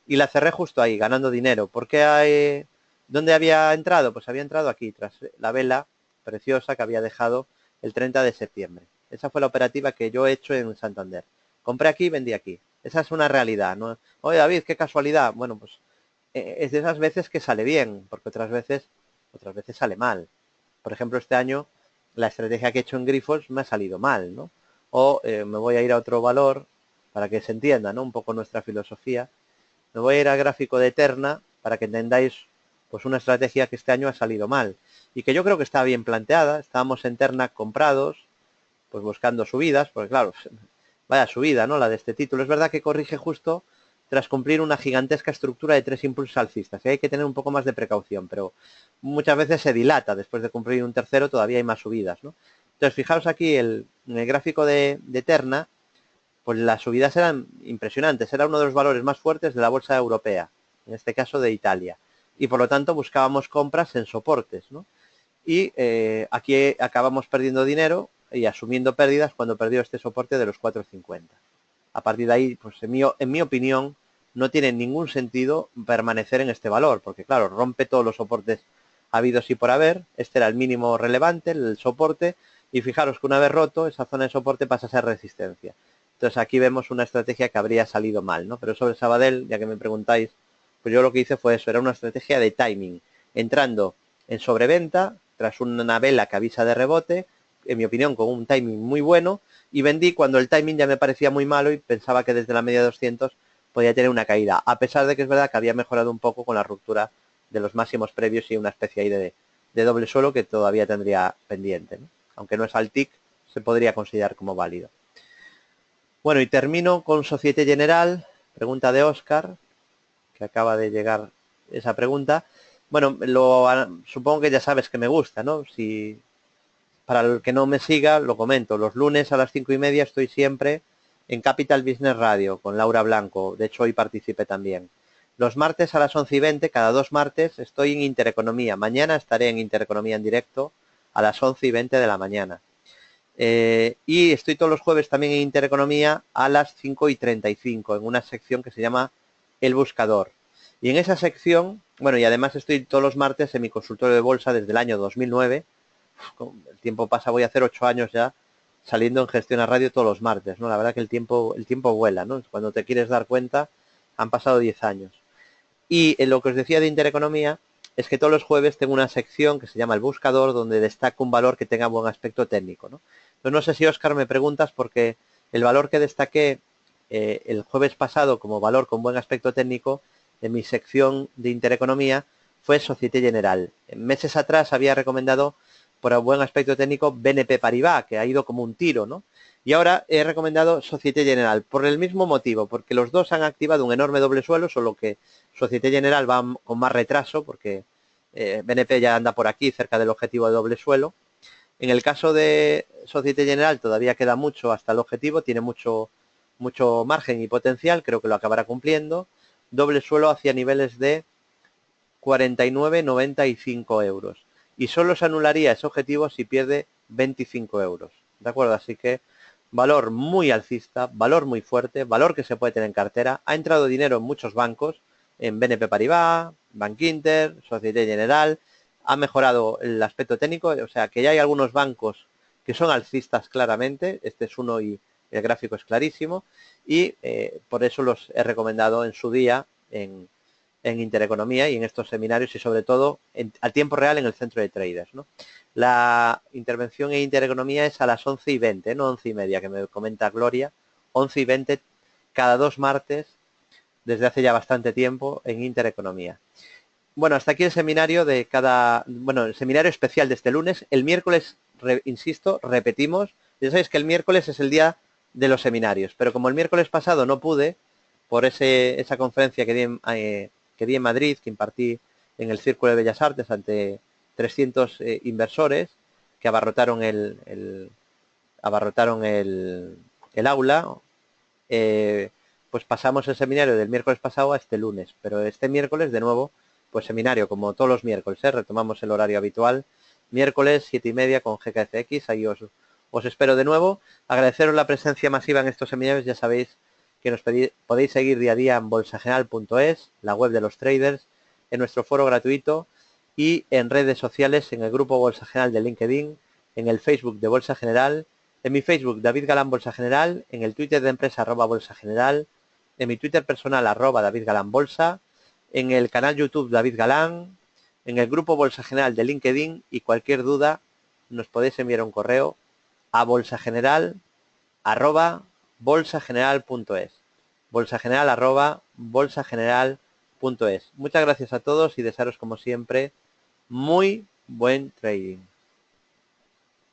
y la cerré justo ahí, ganando dinero. ¿Por qué ¿Dónde había entrado? Pues había entrado aquí, tras la vela preciosa que había dejado el 30 de septiembre. Esa fue la operativa que yo he hecho en Santander. Compré aquí y vendí aquí. Esa es una realidad, ¿no? Oye, David, qué casualidad. Bueno, pues es de esas veces que sale bien, porque otras veces sale mal. Por ejemplo, este año la estrategia que he hecho en Grifos me ha salido mal, ¿no? O me voy a ir a otro valor para que se entienda, ¿no? Un poco nuestra filosofía. Me voy a ir al gráfico de Eterna para que entendáis pues una estrategia que este año ha salido mal y que yo creo que está bien planteada. Estábamos en Terna comprados, pues buscando subidas, porque claro, vaya subida, ¿no? La de este título. Es verdad que corrige justo tras cumplir una gigantesca estructura de 3 impulsos alcistas. Y hay que tener un poco más de precaución, pero muchas veces se dilata. Después de cumplir un tercero todavía hay más subidas, ¿no? Entonces, fijaos aquí en el gráfico de Terna, pues las subidas eran impresionantes. Era uno de los valores más fuertes de la bolsa europea, en este caso de Italia. Y por lo tanto buscábamos compras en soportes, ¿no? Y aquí acabamos perdiendo dinero y asumiendo pérdidas cuando perdió este soporte de los 4,50. A partir de ahí, pues en mi opinión, no tiene ningún sentido permanecer en este valor, porque claro, rompe todos los soportes habidos y por haber. Este era el mínimo relevante, el soporte, y fijaros que una vez roto, esa zona de soporte pasa a ser resistencia. Entonces aquí vemos una estrategia que habría salido mal, ¿no? Pero sobre Sabadell, ya que me preguntáis, pues yo lo que hice fue eso, era una estrategia de timing, entrando en sobreventa tras una vela que avisa de rebote, en mi opinión con un timing muy bueno, y vendí cuando el timing ya me parecía muy malo y pensaba que desde la media de 200 podía tener una caída, a pesar de que es verdad que había mejorado un poco con la ruptura de los máximos previos y una especie ahí de doble suelo que todavía tendría pendiente, ¿no? Aunque no es al TIC, se podría considerar como válido. Bueno, y termino con Societe General, pregunta de Óscar, que acaba de llegar esa pregunta. Bueno, supongo que ya sabes que me gusta, ¿no? Si para el que no me siga, lo comento. Los lunes a las 5:30 estoy siempre en Capital Business Radio con Laura Blanco. De hecho, hoy participé también. Los martes a las 11:20, cada 2 martes, estoy en Intereconomía. Mañana estaré en Intereconomía en directo a las 11:20 de la mañana. Y estoy todos los jueves también en Intereconomía a las 5:35 en una sección que se llama El Buscador. Y en esa sección, bueno, y además estoy todos los martes en mi consultorio de bolsa desde el año 2009. El tiempo pasa, voy a hacer 8 años ya saliendo en Gestión a Radio todos los martes, ¿no? La verdad que el tiempo vuela, ¿no? Cuando te quieres dar cuenta, han pasado 10 años. Y en lo que os decía de Intereconomía es que todos los jueves tengo una sección que se llama El Buscador, donde destaco un valor que tenga buen aspecto técnico, ¿no? Entonces no sé si, Óscar, me preguntas porque el valor que destaqué el jueves pasado como valor con buen aspecto técnico en mi sección de Intereconomía fue Societe General. Meses atrás había recomendado por el buen aspecto técnico BNP Paribas, que ha ido como un tiro, ¿no? Y ahora he recomendado Societe General por el mismo motivo, porque los dos han activado un enorme doble suelo, solo que Societe General va con más retraso, porque BNP ya anda por aquí, cerca del objetivo de doble suelo. En el caso de Societe General todavía queda mucho hasta el objetivo, tiene mucho margen y potencial, creo que lo acabará cumpliendo. Doble suelo hacia niveles de 49,95 euros. Y solo se anularía ese objetivo si pierde 25 euros. ¿De acuerdo? Así que valor muy alcista, valor muy fuerte, valor que se puede tener en cartera. Ha entrado dinero en muchos bancos, en BNP Paribas, Bank Inter, Societe General. Ha mejorado el aspecto técnico, o sea que ya hay algunos bancos que son alcistas claramente. Este es uno y el gráfico es clarísimo. Y por eso los he recomendado en su día en Intereconomía y en estos seminarios y sobre todo a tiempo real en el centro de traders, ¿no? La intervención en Intereconomía es a las 11:20, no 11:30, que me comenta Gloria, 11:20 cada 2 martes desde hace ya bastante tiempo en Intereconomía. Bueno, hasta aquí el seminario el seminario especial de este lunes. El miércoles, insisto, repetimos. Ya sabéis que el miércoles es el día de los seminarios, pero como el miércoles pasado no pude, por esa conferencia que di en Madrid, que impartí en el Círculo de Bellas Artes ante 300 inversores que abarrotaron el aula, pues pasamos el seminario del miércoles pasado a este lunes, pero este miércoles de nuevo, pues seminario como todos los miércoles, retomamos el horario habitual, miércoles 7:30 con GKCX, ahí os espero de nuevo. Agradeceros la presencia masiva en estos seminarios, ya sabéis que nos podéis seguir día a día en bolsageneral.es, la web de los traders, en nuestro foro gratuito y en redes sociales, en el grupo Bolsa General de LinkedIn, en el Facebook de Bolsa General, en mi Facebook David Galán Bolsa General, en el Twitter de empresa @Bolsa General, en mi Twitter personal @David Galán Bolsa, en el canal YouTube David Galán, en el grupo Bolsa General de LinkedIn, y cualquier duda nos podéis enviar un correo a bolsageneral@bolsageneral.es, bolsageneral@bolsageneral.es. Muchas gracias a todos y desearos como siempre muy buen trading.